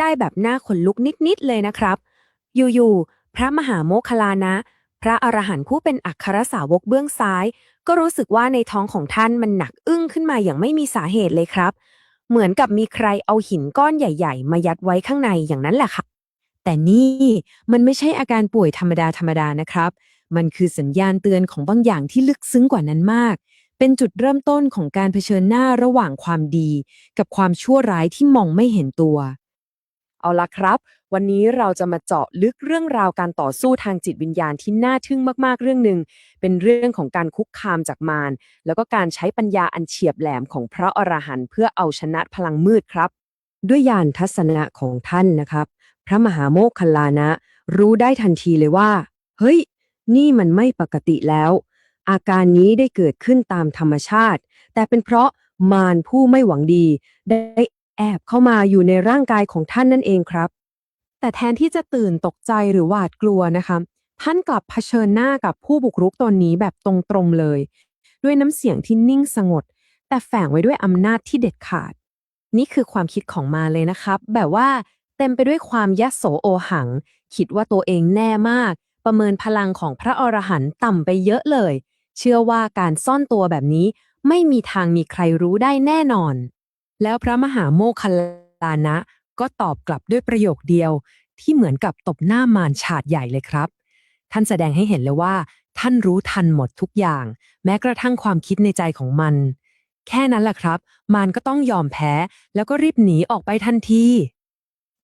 ได้แบบน่าขนลุกนิดๆเลยนะครับอยู่ๆพระมหาโมคคัลลานะพระอรหันต์ผู้เป็นอัครสาวกเบื้องซ้ายก็รู้สึกว่าในท้องของท่านมันหนักอึ้งขึ้นมาอย่างไม่มีสาเหตุเลยครับเหมือนกับมีใครเอาหินก้อนใหญ่ๆมายัดไว้ข้างในอย่างนั้นแหละค่ะ แต่นี่มันไม่ใช่อาการป่วยธรรมดานะครับ มันคือสัญญาณเตือนของบางอย่างที่ลึกซึ้งกว่านั้นมาก เป็นจุดเริ่มต้นของการเผชิญหน้าระหว่างความดีกับความชั่วร้ายที่มองไม่เห็นตัว เอาละครับวันนี้เราจะมาเจาะลึกเรื่องราวการต่อสู้ทางจิตวิญญาณที่น่าทึ่งมากๆเรื่องหนึ่งเป็นเรื่องของการคุกคามจากมารแล้วก็การใช้ปัญญาอันเฉียบแหลมของพระอรหันต์เพื่อเอาชนะพลังมืดครับด้วยญาณทัศนะของท่านนะครับพระมหาโมคคัลลานะรู้ได้ทันทีเลยว่าเฮ้ยนี่มันไม่ปกติแล้วอาการนี้ได้เกิดขึ้นตามธรรมชาติแต่เป็นเพราะมารผู้ไม่หวังดีได้แอบเข้ามาอยู่ในร่างกายของท่านนั่นเองครับแต่แทนที่จะตื่นตกใจหรือหวาดกลัวนะคะท่านกลับเผชิญหน้ากับผู้บุกรุกตนนี้แบบตรงๆเลยด้วยน้ำเสียงที่นิ่งสงบแต่แฝงไว้ด้วยอำนาจที่เด็ดขาด นี่คือความคิดของมาเลยนะครับแบบว่าเต็มไปด้วยความยโสโอหังคิดว่าตัวเองแน่มากประเมินพลังของพระอรหันต์ต่ำไปเยอะเลยเชื่อว่าการซ่อนตัวแบบนี้ไม่มีทางมีใครรู้ได้แน่นอนแล้วพระมหาโมคคัลลานะก็ตอบกลับด้วยประโยคเดียวที่เหมือนกับตบหน้ามารฉาดใหญ่เลยครับท่านแสดงให้เห็นเลยว่าท่านรู้ทันหมดทุกอย่างแม้กระทั่งความคิดในใจของมัน แค่นั้นแหละครับมารก็ต้องยอมแพ้แล้วก็รีบหนีออกไปทันที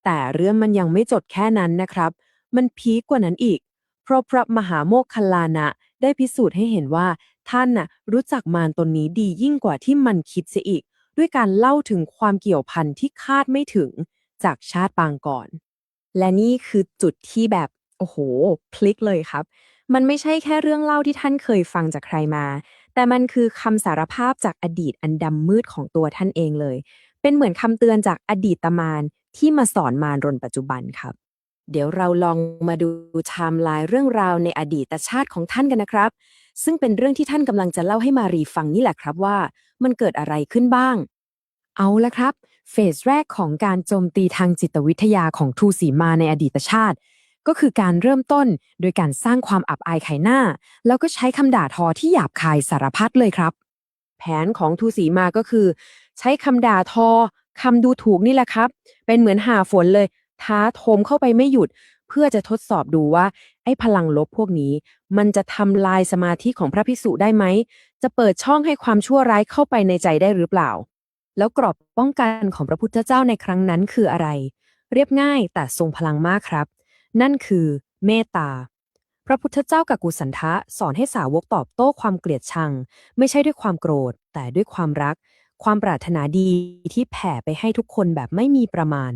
แต่เรื่องมันยังไม่จบแค่นั้นนะครับมันพีคกว่านั้นอีกเพราะพระมหาโมคคัลลานะได้พิสูจน์ให้เห็นว่าท่านน่ะรู้จักมารตนนี้ดียิ่งกว่าที่มันคิดเสียอีกด้วยการเล่าถึงความเกี่ยวพันที่คาดไม่ถึงจากชาติปางก่อนและนี่คือจุดที่แบบโอ้โหพลิกเลยครับมันไม่ใช่แค่เรื่องเล่าที่ท่านเคยฟังจากใครมา แต่มันคือคำสารภาพจากอดีตอันดำมืดของตัวท่านเองเลย เป็นเหมือนคำเตือนจากอดีตมารที่มาสอนมารรนปัจจุบันครับ เดี๋ยวเราลองมาดูไทม์ไลน์เรื่องราวในอดีตชาติของท่านกันนะครับ ซึ่งเป็นเรื่องที่ท่านกำลังจะเล่าให้มารีฟังนี่แหละครับว่ามันเกิดอะไรขึ้นบ้าง เอาละครับเฟสแรกของการโจมตีทางจิตวิทยาของทูสีมาในอดีตชาติก็คือการเริ่มต้นโดยการสร้างความอับอายขายหน้าแล้วก็ใช้คำด่าทอที่หยาบคายสารพัดเลยครับแผนของทูสีมาก็คือใช้คำด่าทอคำดูถูกนี่แหละครับเป็นเหมือนหาฝนเลยท้าโถมเข้าไปไม่หยุดเพื่อจะทดสอบดูว่าไอ้พลังลบพวกนี้มันจะทำลายสมาธิของพระภิกษุได้ไหมจะเปิดช่องให้ความชั่วร้ายเข้าไปในใจได้หรือเปล่า แล้วกรอบป้องกันของพระพุทธเจ้าในครั้งนั้นคืออะไร เรียบง่ายแต่ทรงพลังมากครับ นั่นคือเมตตา พระพุทธเจ้ากักุสันทะสอนให้สาวกตอบโต้ความเกลียดชังไม่ใช่ด้วยความโกรธแต่ด้วยความรักความปรารถนาดีที่แผ่ไปให้ทุกคนแบบไม่มีประมาณ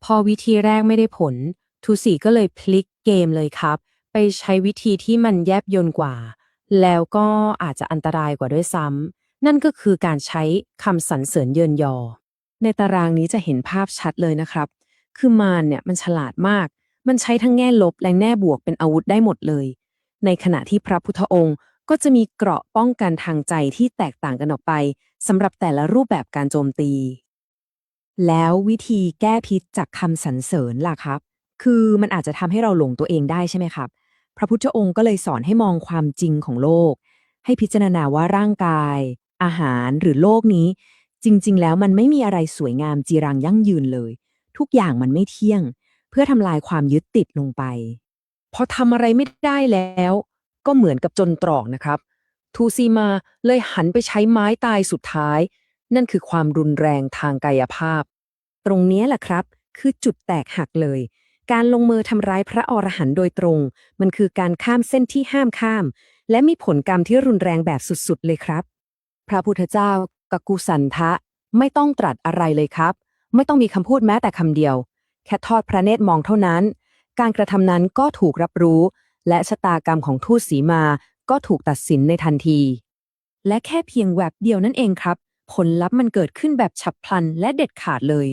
พอวิธีแรกไม่ได้ผลทูสีก็เลยพลิกเกมเลยครับไปใช้วิธีที่มันแยบยลกว่าแล้วก็อาจจะอันตรายกว่าด้วยซ้ำ นั่นก็คือการใช้คำสรรเสริญเยินยอ ในตารางนี้จะเห็นภาพชัดเลยนะครับ คือมารเนี่ยมันฉลาดมาก มันใช้ทั้งแง่ลบและแง่บวกเป็นอาวุธได้หมดเลย ในขณะที่พระพุทธองค์ก็จะมีเกราะป้องกันทางใจที่แตกต่างกันออกไปสำหรับแต่ละรูปแบบการโจมตี แล้ววิธีแก้พิษจากคำสรรเสริญล่ะครับ คือมันอาจจะทำให้เราหลงตัวเองได้ใช่ไหมครับ พระพุทธองค์ก็เลยสอนให้มองความจริงของโลก ให้พิจารณาว่าร่างกาย อาหารหรือโลกนี้ จริงๆแล้วมันไม่มีอะไรสวยงามจีรังยั่งยืนเลย ทุกอย่างมันไม่เที่ยง เพื่อทำลายความยึดติดลงไป พอทำอะไรไม่ได้แล้ว ก็เหมือนกับจนตรอกนะครับ ทูซีมาเลยหันไปใช้ไม้ตายสุดท้าย นั่นคือความรุนแรงทางกายภาพ ตรงนี้แหละครับคือจุดแตกหักเลย การลงมือทำร้ายพระอรหันต์โดยตรง มันคือการข้ามเส้นที่ห้ามข้าม และมีผลกรรมที่รุนแรงแบบสุดๆเลยครับ พระพุทธเจ้ากักุสันทะไม่ต้องตรัสอะไรเลยครับ ไม่ต้องมีคำพูดแม้แต่คำเดียว แค่ทอดพระเนตรมองเท่านั้น การกระทำนั้นก็ถูกรับรู้ และชะตากรรมของทูตสีมาก็ถูกตัดสินในทันที และแค่เพียงแวบเดียวนั่นเองครับ ผลลัพธ์มันเกิดขึ้นแบบฉับพลันและเด็ดขาดเลย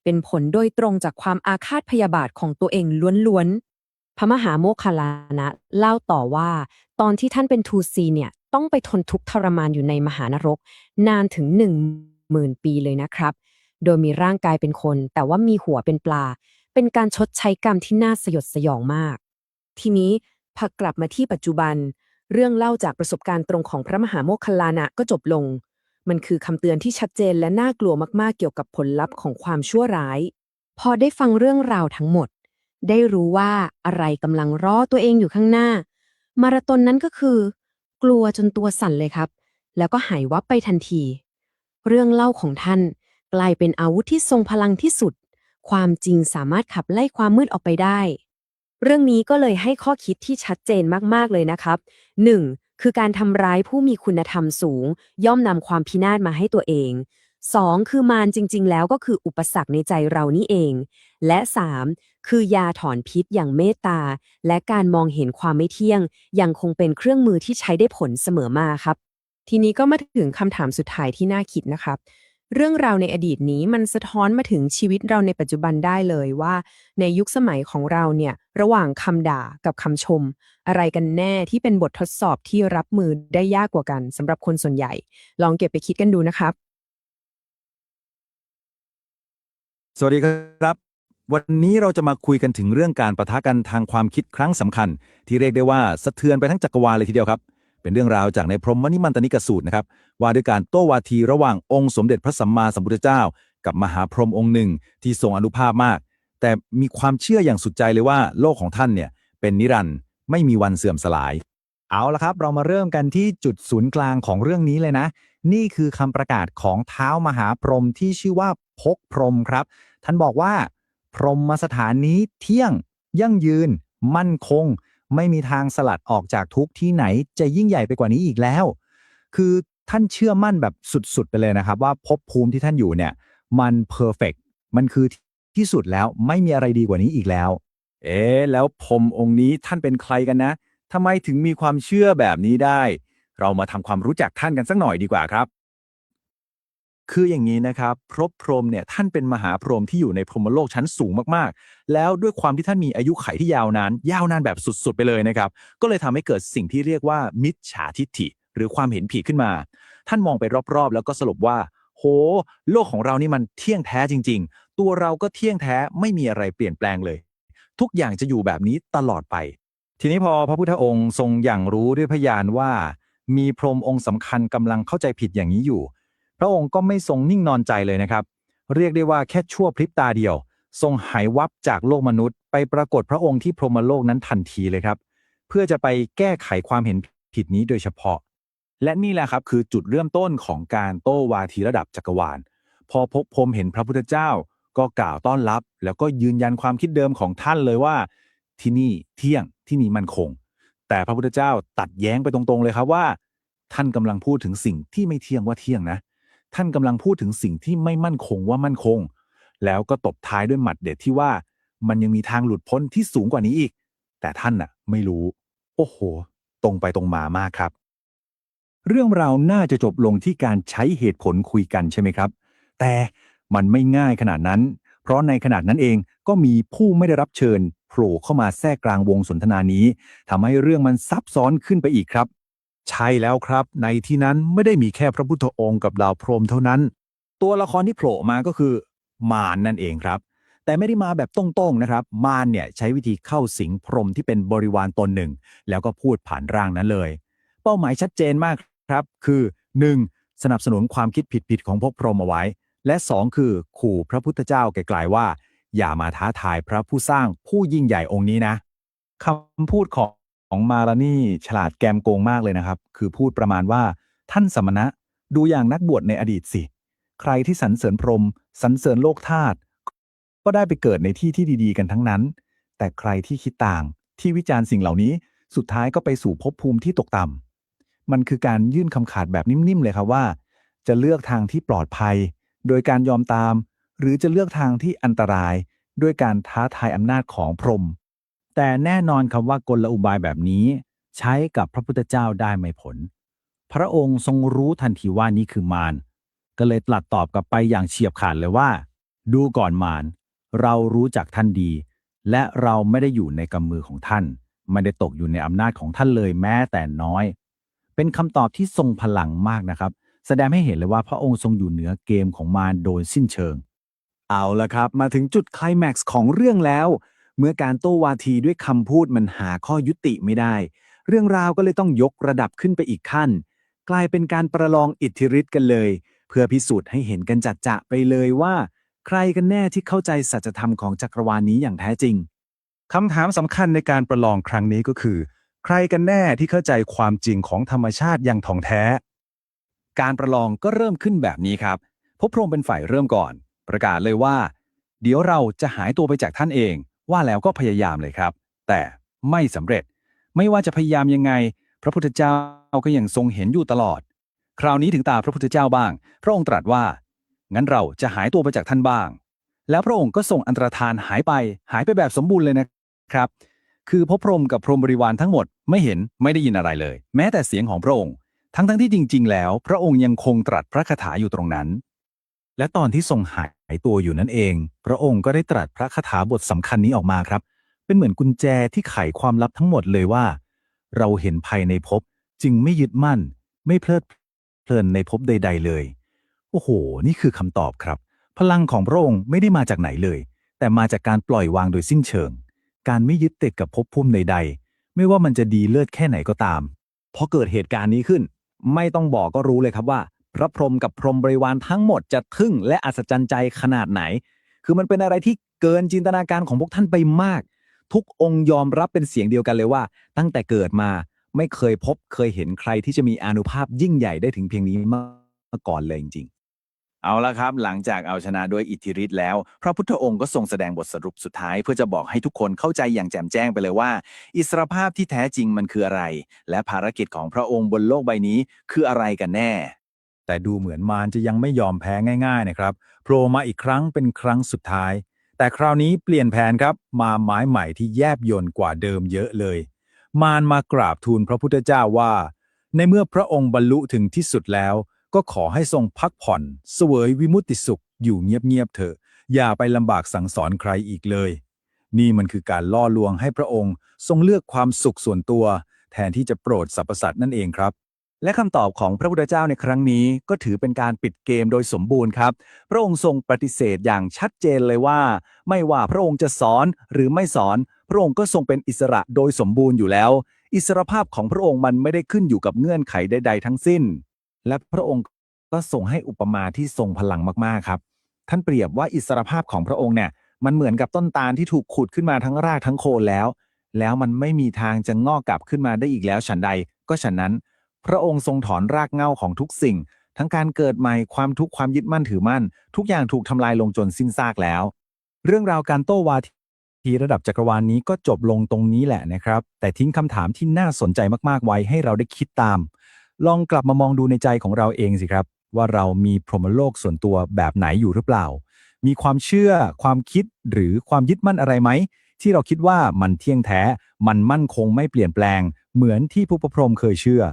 เป็นผลโดยตรงจากความอาฆาตพยาบาทของตัวเองล้วนๆ พระมหาโมคคัลลานะเล่าต่อว่าตอนที่ท่านเป็นทูซีเนี่ยต้องไปทนทุกข์ทรมานอยู่ในมหานรกนานถึง10,000 ปีเลยนะครับ โดยมีร่างกายเป็นคนแต่ว่ามีหัวเป็นปลาเป็นการชดใช้กรรมที่น่าสยดสยองมากทีนี้พอกลับมาที่ปัจจุบันเรื่องเล่าจากประสบการณ์ตรงของพระมหาโมคคัลลานะก็จบลงมันคือคำเตือนที่ชัดเจนและน่ากลัวมากๆเกี่ยวกับผลลัพธ์ของความชั่วร้ายพอได้ฟังเรื่องราวทั้งหมดได้รู้ว่าอะไรกำลังรอตัวเองอยู่ข้างหน้ามาราธอนนั้นก็คือกลัวจนตัวสั่นเลยครับแล้วก็หายวับไปทันทีเรื่องเล่าของท่านกลายเป็นอาวุธที่ทรงพลังที่สุดความจริงสามารถขับไล่ความมืดออกไปได้เรื่องนี้ก็เลยให้ข้อคิดที่ชัดเจนมากๆเลยนะครับ 1. คือการทำร้ายผู้มีคุณธรรมสูงย่อมนำความพินาศมาให้ตัวเอง 2. คือมารจริงๆแล้วก็คืออุปสรรคในใจเรานี่เองและ 3. คือยาถอนพิษอย่างเมตตาและการมองเห็นความไม่เที่ยงยังคงเป็นเครื่องมือที่ใช้ได้ผลเสมอมาครับทีนี้ก็มาถึงคำถามสุดท้ายที่น่าคิดนะครับเรื่องราวในอดีตนี้มันสะท้อนมาถึงชีวิตเราในปัจจุบันได้เลยว่าในยุคสมัยของเราเนี่ยระหว่างคำด่ากับคำชมอะไรกันแน่ที่เป็นบททดสอบที่รับมือได้ยากกว่ากันสำหรับคนส่วนใหญ่ลองเก็บไปคิดกันดูนะครับ สวัสดีครับวันนี้เราจะมาคุยกันถึงเรื่องการปะทะกันทางความคิดครั้งสำคัญที่เรียกได้ว่าสะเทือนไปทั้งจักรวาลเลยทีเดียวครับเป็นเรื่องราวจากในพรหมนิมันตนิกสูตรนะครับว่าด้วยการโต้วาทีระหว่างองค์สมเด็จพระสัมมาสัมพุทธเจ้ากับมหาพรหมองค์หนึ่งที่ทรงอานุภาพมากแต่มีความเชื่ออย่างสุดใจเลยว่าโลกของท่านเนี่ยเป็นนิรันดร์ไม่มีวันเสื่อมสลาย เอาละครับเรามาเริ่มกันที่จุดศูนย์กลางของเรื่องนี้เลยนะนี่คือคำประกาศของท้าวมหาพรหมที่ชื่อว่าพกพรหมครับท่านบอกว่าพรหมสถานนี้เที่ยงยั่งยืนมั่นคงไม่มีทางสลัดออกจากทุกที่ไหนจะยิ่งใหญ่ไปกว่านี้อีกแล้วคือท่านเชื่อมั่นแบบสุดๆไปเลยนะครับว่าภพภูมิที่ท่านอยู่เนี่ยมันเพอร์เฟกต์มันคือที่สุดแล้วไม่มีอะไรดีกว่านี้อีกแล้ว แล้วพรหมองค์นี้ท่านเป็นใครกันนะทำไมถึงมีความเชื่อแบบนี้ได้ เรามาทำความรู้จักท่านกันสักหน่อยดีกว่าครับ คืออย่างนี้นะครับพรหมเนี่ยท่านเป็นมหาพรหมที่อยู่ในพรหมโลกชั้นสูงมากๆแล้วด้วยความที่ท่านมีอายุขัยที่ยาวนานแบบสุดๆไปเลยนะครับก็เลยทำให้เกิดสิ่งที่เรียกว่ามิจฉาทิฏฐิหรือความเห็นผิดขึ้นมาท่านมองไปรอบๆแล้วก็สรุปว่าโหโลกของเรานี่มันเที่ยงแท้จริงๆตัวเราก็เที่ยงแท้ไม่มีอะไรเปลี่ยนแปลงเลยทุกอย่างจะอยู่แบบนี้ตลอดไปทีนี้พอพระพุทธองค์ทรงอย่างรู้ด้วยพยานว่ามีพรหมองค์สำคัญกำลังเข้าใจผิดอย่างนี้อยู่พระองค์ก็ไม่ทรงนิ่งนอนใจเลยนะครับเรียกได้ว่าแค่ชั่วพริบตาเดียวทรงหายวับจากโลกมนุษย์ไปปรากฏพระองค์ที่พรหมโลกนั้นทันทีเลยครับเพื่อจะไปแก้ไขความเห็นผิดนี้โดยเฉพาะและนี่แหละครับคือจุดเริ่มต้นของการโต้วาทีระดับจักรวาลพอพบพรหมเห็นพระพุทธเจ้าก็กล่าวต้อนรับแล้วก็ยืนยันความคิดเดิมของท่านเลยว่าที่นี่เที่ยงที่นี่มั่นคงแต่พระพุทธเจ้าตัดแย้งไปตรงๆเลยครับว่าท่านกำลังพูดถึงสิ่งที่ไม่เที่ยงว่าเที่ยงนะท่านกำลังพูดถึงสิ่งที่ไม่มั่นคงว่ามั่นคงแล้วก็ตบท้ายด้วยหมัดเด็ดที่ว่ามันยังมีทางหลุดพ้นที่สูงกว่านี้อีกแต่ท่านน่ะไม่รู้โอ้โหตรงไปตรงมามากครับเรื่องราวน่าจะจบลงที่การใช้เหตุผลคุยกันใช่ไหมครับแต่มันไม่ง่ายขนาดนั้นเพราะในขณะนั้นเองก็มีผู้ไม่ได้รับเชิญโผล่เข้ามาแทรกกลางวงสนทนานี้ทำให้เรื่องมันซับซ้อนขึ้นไปอีกครับใช่แล้วครับในที่นั้นไม่ได้มีแค่พระพุทธองค์กับเหล่าพรหมเท่านั้นตัวละครที่โผล่มาก็คือมารนั่นเองครับแต่ไม่ได้มาแบบตรงๆนะครับมารเนี่ยใช้วิธีเข้าสิงพรหมที่เป็นบริวารตนหนึ่งแล้วก็พูดผ่านร่างนั้นเลยเป้าหมายชัดเจนมากครับคือ 1. สนับสนุนความคิดผิดๆของพวกพรหมเอาไว้และ 2. คือขู่พระพุทธเจ้าไกลๆว่าอย่ามาท้าทายพระผู้สร้างผู้ยิ่งใหญ่องค์นี้นะคำพูดของมารานี่ฉลาดแกมโกงมากเลยนะครับคือพูดประมาณว่าท่านสมณะดูอย่างนักบวชในอดีตสิใครที่สรรเสริญพรหมสรรเสริญโลกธาตุก็ได้ไปเกิดในที่ที่ดีๆกันทั้งนั้นแต่ใครที่คิดต่างที่วิจารณ์สิ่งเหล่านี้สุดท้ายก็ไปสู่ภพภูมิที่ตกต่ำมันคือการยื่นคำขาดแบบนิ่มๆเลยครับว่าจะเลือกทางที่ปลอดภัยโดยการยอมตามหรือจะเลือกทางที่อันตรายด้วยการท้าทายอำนาจของพรหมแต่แน่นอนครับว่ากลอุบายแบบนี้ใช้กับพระพุทธเจ้าได้ไม่ผลพระองค์ทรงรู้ทันทีว่านี่คือมารก็เลยตรัสตอบกลับไปอย่างเฉียบขาดเลยว่าดูก่อนมารเรารู้จักท่านดีและเราไม่ได้อยู่ในกำมือของท่านไม่ได้ตกอยู่ในอำนาจของท่านเลยแม้แต่น้อยเป็นคำตอบที่ทรงพลังมากนะครับแสดงให้เห็นเลยว่าพระองค์ทรงอยู่เหนือเกมของมารโดยสิ้นเชิง เอาละครับมาถึงจุดไคลแม็กซ์ของเรื่องแล้ว เมื่อการโต้วาทีด้วยคำพูดมันหาข้อยุติไม่ได้ เรื่องราวก็เลยต้องยกระดับขึ้นไปอีกขั้น กลายเป็นการประลองอิทธิฤทธิ์กันเลย เพื่อพิสูจน์ให้เห็นกันจัดๆไปเลยว่า ใครกันแน่ที่เข้าใจสัจธรรมของจักรวาลนี้อย่างแท้จริง คำถามสำคัญในการประลองครั้งนี้ก็คือ ใครกันแน่ที่เข้าใจความจริงของธรรมชาติอย่างถ่องแท้ การประลองก็เริ่มขึ้นแบบนี้ครับภพพรหมเป็นฝ่ายเริ่มก่อน ประกาศเลยว่า เดี๋ยวเราจะหายตัวไปจากท่านเอง ว่าแล้วก็พยายามเลยครับ แต่ไม่สำเร็จ ไม่ว่าจะพยายามยังไง พระพุทธเจ้าก็ยังทรงเห็นอยู่ตลอด คราวนี้ถึงตาพระพุทธเจ้าบ้าง พระองค์ตรัสว่า งั้นเราจะหายตัวไปจากท่านบ้าง แล้วพระองค์ก็ส่งอันตรธานหายไปแบบสมบูรณ์เลยนะครับ คือภพพรหมกับพรหมบริวารทั้งหมดไม่เห็นไม่ได้ยินอะไรเลย แม้แต่เสียงของพระองค์ ทั้งที่จริงๆแล้วพระองค์ยังคงตรัสพระคาถาอยู่ตรงนั้น และตอนที่ทรงหายตัวอยู่นั่นเอง พระองค์ก็ได้ตรัสพระคาถาบทสำคัญนี้ออกมาครับ เป็นเหมือนกุญแจที่ไขความลับทั้งหมดเลยว่า เราเห็นภัยในภพจึงไม่ยึดมั่น ไม่เพลิดเพลินในภพใดๆเลย โอ้โห นี่คือคำตอบครับ พลังของพระองค์ไม่ได้มาจากไหนเลย แต่มาจากการปล่อยวางโดยสิ้นเชิง การไม่ยึดติดกับภพภูมิใดๆ ไม่ว่ามันจะดีเลิศแค่ไหนก็ตาม พอเกิดเหตุการณ์นี้ขึ้น ไม่ต้องบอกก็รู้เลยครับว่า พระพรหมกับพรหมบริวารทั้งหมดจะทึ่งและอัศจรรย์ใจขนาดไหน คือมันเป็นอะไรที่เกินจินตนาการของพวกท่านไปมาก ทุกองค์ยอมรับเป็นเสียงเดียวกันเลยว่า ตั้งแต่เกิดมาไม่เคยเห็นใครที่จะมีอานุภาพยิ่งใหญ่ได้ถึงเพียงนี้มาก่อนเลยจริงๆ เอาละครับหลังจากเอาชนะด้วยอิทธิฤทธิ์แล้ว พระพุทธองค์ก็ทรงแสดงบทสรุปสุดท้ายเพื่อจะบอกให้ทุกคนเข้าใจอย่างแจ่มแจ้งไปเลยว่า อิสรภาพที่แท้จริงมันคืออะไร และภารกิจของพระองค์บนโลกใบนี้คืออะไรกันแน่ แต่ดูเหมือนมารจะยังไม่ยอมแพ้ง่ายๆนะครับโผล่มาอีกครั้งเป็นครั้งสุดท้าย แต่คราวนี้เปลี่ยนแผนครับมาไม้ใหม่ที่แยบยลกว่าเดิมเยอะเลย มารมากราบทูลพระพุทธเจ้าว่า ในเมื่อพระองค์บรรลุถึงที่สุดแล้วก็ขอให้ทรงพักผ่อนเสวยวิมุตติสุขอยู่เงียบๆเถอะอย่าไปลำบากสั่งสอนใครอีกเลย นี่มันคือการล่อลวงให้พระองค์ทรงเลือกความสุขส่วนตัวแทนที่จะโปรดสรรพสัตว์นั่นเองครับ และคำตอบของพระพุทธเจ้าในครั้งนี้ก็ถือเป็นการปิดเกมโดยสมบูรณ์ครับพระองค์ทรงปฏิเสธอย่างชัดเจนเลยว่าไม่ว่าพระองค์จะสอนหรือไม่สอนพระองค์ก็ทรงเป็นอิสระโดยสมบูรณ์อยู่แล้วอิสรภาพของพระองค์มันไม่ได้ขึ้นอยู่กับเงื่อนไขใดๆทั้งสิ้นและพระองค์ก็ทรงให้อุปมาที่ทรงพลังมากๆครับท่านเปรียบว่าอิสรภาพของพระองค์เนี่ยมันเหมือนกับต้นตาลที่ถูกขุดขึ้นมาทั้งรากทั้งโคนแล้วมันไม่มีทางจะงอกกลับขึ้นมาได้อีกแล้วฉันใดก็ฉันนั้นพระองค์ทรงถอนรากเหง้าของทุกสิ่งทั้งการเกิดใหม่ความทุกข์ความยึดมั่นถือมั่นทุกอย่างถูกทำลายลงจนสิ้นซากแล้วเรื่องราวการโต้วาทีระดับจักรวาลนี้ก็จบลงตรงนี้แหละนะครับแต่ทิ้งคำถามที่น่าสนใจมากๆไว้ให้เราได้คิดตามลองกลับมามองดูในใจของเราเองสิครับว่าเรามีพรหมโลกส่วนตัวแบบไหนอยู่หรือเปล่ามีความเชื่อความคิดหรือความยึดมั่นอะไรไหมที่เราคิดว่ามันเที่ยงแท้มันมั่นคงไม่เปลี่ยนแปลงเหมือนที่ผู้พรหมเคยเชื่อ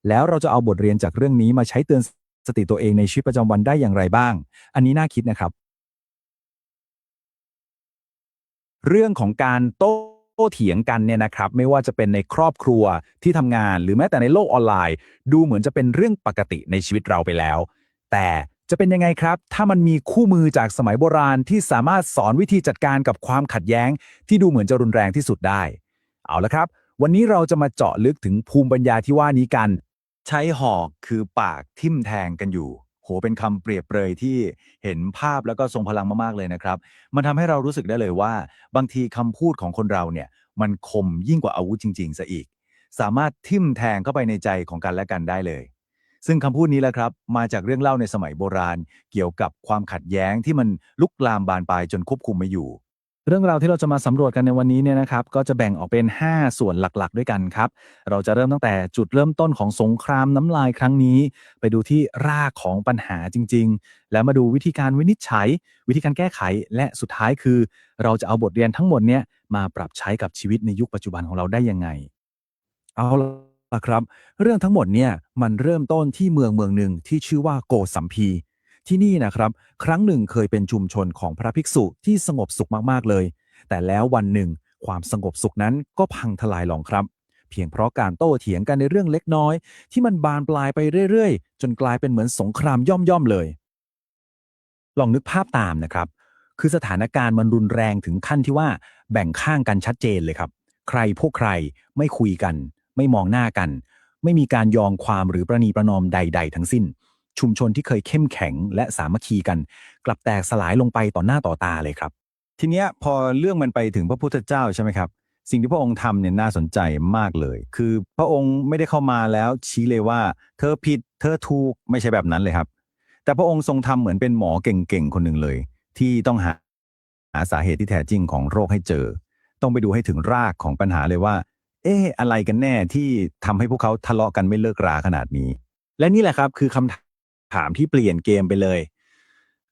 แล้วเราจะเอาบทเรียนจากเรื่องนี้มาใช้เตือนสติตัวเองในชีวิตประจำวันได้อย่างไรบ้างอันนี้น่าคิดนะครับเรื่องของการโต้เถียงกันเนี่ยนะครับไม่ว่าจะเป็นในครอบครัวที่ทำงานหรือแม้แต่ในโลกออนไลน์ดูเหมือนจะเป็นเรื่องปกติในชีวิตเราไปแล้วแต่จะเป็นยังไงครับถ้ามันมีคู่มือจากสมัยโบราณที่สามารถสอนวิธีจัดการกับความขัดแย้งที่ดูเหมือนจะรุนแรงที่สุดได้เอาละครับวันนี้เราจะมาเจาะลึกถึงภูมิปัญญาที่ว่านี้กันใช้หอกคือปากทิ่มแทงกันอยู่โหเป็นคำเปรียบเปรยที่เห็นภาพแล้วก็ทรงพลังมากๆเลยนะครับมันทำให้เรารู้สึกได้เลยว่าบางทีคำพูดของคนเราเนี่ยมันคมยิ่งกว่าอาวุธจริงๆซะอีกสามารถทิ่มแทงเข้าไปในใจของกันและกันได้เลยซึ่งคำพูดนี้แหละครับมาจากเรื่องเล่าในสมัยโบราณเกี่ยวกับความขัดแย้งที่มันลุกลามบานปลายจนควบคุมไม่อยู่เรื่องราวที่เราจะมาสำรวจกันในวันนี้เนี่ยนะครับก็จะแบ่งออกเป็น5ส่วนหลักๆด้วยกันครับเราจะเริ่มตั้งแต่จุดเริ่มต้นของสงครามน้ำลายครั้งนี้ไปดูที่รากของปัญหาจริงๆแล้วมาดูวิธีการวินิจฉัยวิธีการแก้ไขและสุดท้ายคือเราจะเอาบทเรียนทั้งหมดเนี่ยมาปรับใช้กับชีวิตในยุคปัจจุบันของเราได้ยังไงเอาล่ะครับเรื่องทั้งหมดเนี่ยมันเริ่มต้นที่เมืองหนึ่งที่ชื่อว่าโกสัมพีที่นี่นะครับครั้งหนึ่งเคยเป็นชุมชนของพระภิกษุที่สงบสุขมากๆเลยแต่แล้ววันหนึ่งความสงบสุขนั้นก็พังทลายลงครับเพียงเพราะการโต้เถียงกันในเรื่องเล็กน้อยที่มันบานปลายไปเรื่อยๆจนกลายเป็นเหมือนสงครามย่อมๆเลยลองนึกภาพตามนะครับ คือสถานการณ์มันรุนแรงถึงขั้นที่ว่าแบ่งข้างกันชัดเจนเลยครับใครพวกใครไม่คุยกันไม่มองหน้ากันไม่มีการยอมความหรือประนีประนอมใดๆทั้งสิ้นชุมชนที่เคยเข้มแข็งและสามัคคีกันกลับแตกสลายลงไปต่อหน้าต่อตาเลยครับทีเนี้ยพอเรื่องมันไปถึงพระพุทธเจ้าใช่ไหมครับสิ่งที่พระองค์ทำเนี่ยน่าสนใจมากเลยคือพระองค์ไม่ได้เข้ามาแล้วชี้เลยว่าเธอผิดเธอถูกไม่ใช่แบบนั้นเลยครับแต่พระองค์ทรงทำเหมือนเป็นหมอเก่งๆคนหนึ่งเลยที่ต้องหาสาเหตุที่แท้จริงของโรคให้เจอต้องไปดูให้ถึงรากของปัญหาเลยว่าอะไรกันแน่ที่ทำให้พวกเขาทะเลาะกันไม่เลิกราขนาดนี้และนี่แหละครับคือคำถามที่เปลี่ยนเกมไปเลย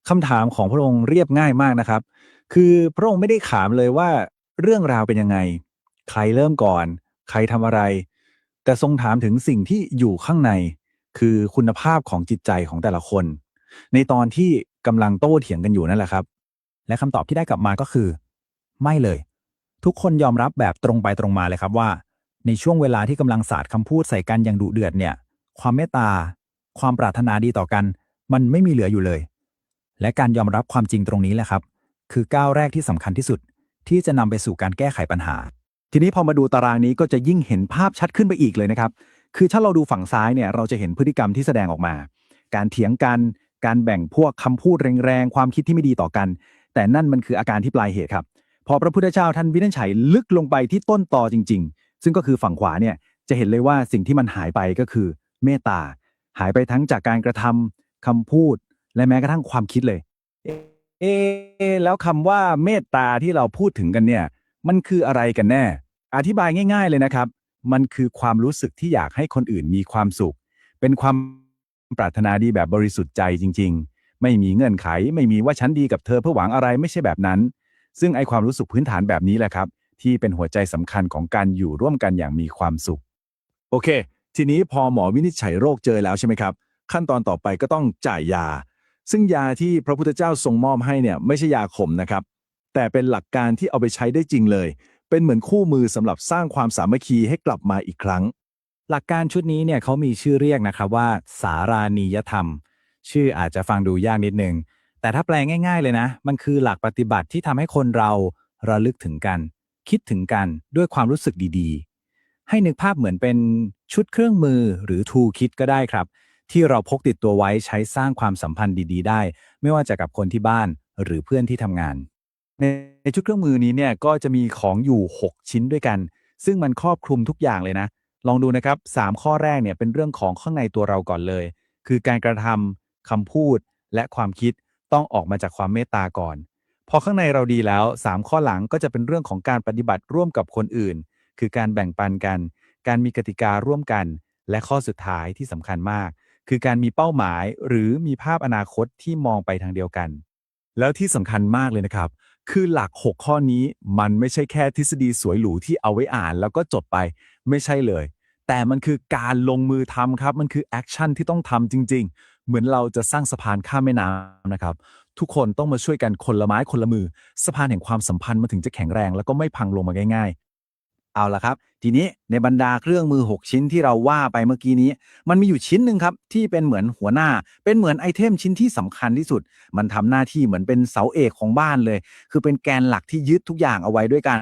คำถามของพระองค์เรียบง่ายมากนะครับคือพระองค์ไม่ได้ถามเลยว่าเรื่องราวเป็นยังไงใครเริ่มก่อนใครทำอะไรแต่ทรงถามถึงสิ่งที่อยู่ข้างในคือคุณภาพของจิตใจของแต่ละคนในตอนที่กำลังโต้เถียงกันอยู่นั่นแหละครับ และคำตอบที่ได้กลับมาก็คือไม่เลยทุกคนยอมรับแบบตรงไปตรงมาเลยครับว่าในช่วงเวลาที่กำลังสาดคำพูดใส่กันอย่างดุเดือดเนี่ยความเมตตาความปรารถนาดีต่อกันมันไม่มีเหลืออยู่เลยและการยอมรับความจริงตรงนี้แหละครับคือก้าวแรกที่สำคัญที่สุดที่จะนำไปสู่การแก้ไขปัญหาทีนี้พอมาดูตารางนี้ก็จะยิ่งเห็นภาพชัดขึ้นไปอีกเลยนะครับคือถ้าเราดูฝั่งซ้ายเนี่ยเราจะเห็นพฤติกรรมที่แสดงออกมาการเถียงกันการแบ่งพวกคำพูดแรงๆความคิดที่ไม่ดีต่อกันแต่นั่นมันคืออาการที่ปลายเหตุครับพอพระพุทธเจ้าท่านวินิจฉัยลึกลงไปที่ต้นตอจริงๆซึ่งก็คือฝั่งขวาเนี่ยจะเห็นเลยว่าสิ่งที่มันหายไปก็คือเมตตาหายไปทั้งจากการกระทำคำพูดและแม้กระทั่งความคิดเลยแล้วคำว่าเมตตาที่เราพูดถึงกันเนี่ยมันคืออะไรกันแน่อธิบายง่ายๆเลยนะครับมันคือความรู้สึกที่อยากให้คนอื่นมีความสุขเป็นความปรารถนาดีแบบบริสุทธิ์ใจจริงๆไม่มีเงื่อนไขไม่มีว่าฉันดีกับเธอเพื่อหวังอะไรไม่ใช่แบบนั้นซึ่งไอความรู้สึกพื้นฐานแบบนี้แหละครับที่เป็นหัวใจสำคัญของการอยู่ร่วมกันอย่างมีความสุขโอเคทีนี้พอหมอวินิจฉัยโรคเจอแล้วใช่ไหมครับขั้นตอนต่อไปก็ต้องจ่ายยาซึ่งยาที่พระพุทธเจ้าทรงมอบให้เนี่ยไม่ใช่ยาขมนะครับแต่เป็นหลักการที่เอาไปใช้ได้จริงเลยเป็นเหมือนคู่มือสำหรับสร้างความสามัคคีให้กลับมาอีกครั้งหลักการชุดนี้เนี่ยเขามีชื่อเรียกนะครับว่าสารานียธรรมชื่ออาจจะฟังดูยากนิดนึงแต่ถ้าแปลง่ายๆเลยนะมันคือหลักปฏิบัติที่ทำให้คนเราระลึกถึงกันคิดถึงกันด้วยความรู้สึกดีๆให้นึกภาพเหมือนเป็นชุดเครื่องมือหรือ tool kit ก็ได้ครับที่เราพกติดตัวไว้ใช้สร้างความสัมพันธ์ดีๆได้ไม่ว่าจะกับคนที่บ้านหรือเพื่อนที่ทำงานในชุดเครื่องมือนี้เนี่ยก็จะมีของอยู่6ชิ้นด้วยกันซึ่งมันครอบคลุมทุกอย่างเลยนะลองดูนะครับ3ข้อแรกเนี่ยเป็นเรื่องของข้างในตัวเราก่อนเลยคือการกระทำคำพูดและความคิดต้องออกมาจากความเมตตาก่อนพอข้างในเราดีแล้ว3ข้อหลังก็จะเป็นเรื่องของการปฏิบัติร่วมกับคนอื่นคือการแบ่งปันกันการมีกติการ่วมกันและข้อสุดท้ายที่สำคัญมากคือการมีเป้าหมายหรือมีภาพอนาคตที่มองไปทางเดียวกันแล้วที่สำคัญมากเลยนะครับคือหลัก6ข้อนี้มันไม่ใช่แค่ทฤษฎีสวยหรูที่เอาไว้อ่านแล้วก็จบไปไม่ใช่เลยแต่มันคือการลงมือทำครับมันคือแอคชั่นที่ต้องทำจริงๆเหมือนเราจะสร้างสะพานข้ามแม่น้ำนะครับทุกคนต้องมาช่วยกันคนละไม้คนละมือสะพานแห่งความสัมพันธ์มันถึงจะแข็งแรงแล้วก็ไม่พังลงมาง่ายๆเอาล่ะครับทีนี้ในบรรดาเครื่องมือ6ชิ้นที่เราว่าไปเมื่อกี้นี้มันมีอยู่ชิ้นหนึ่งครับที่เป็นเหมือนหัวหน้าเป็นเหมือนไอเทมชิ้นที่สำคัญที่สุดมันทำหน้าที่เหมือนเป็นเสาเอกของบ้านเลยคือเป็นแกนหลักที่ยึดทุกอย่างเอาไว้ด้วยกัน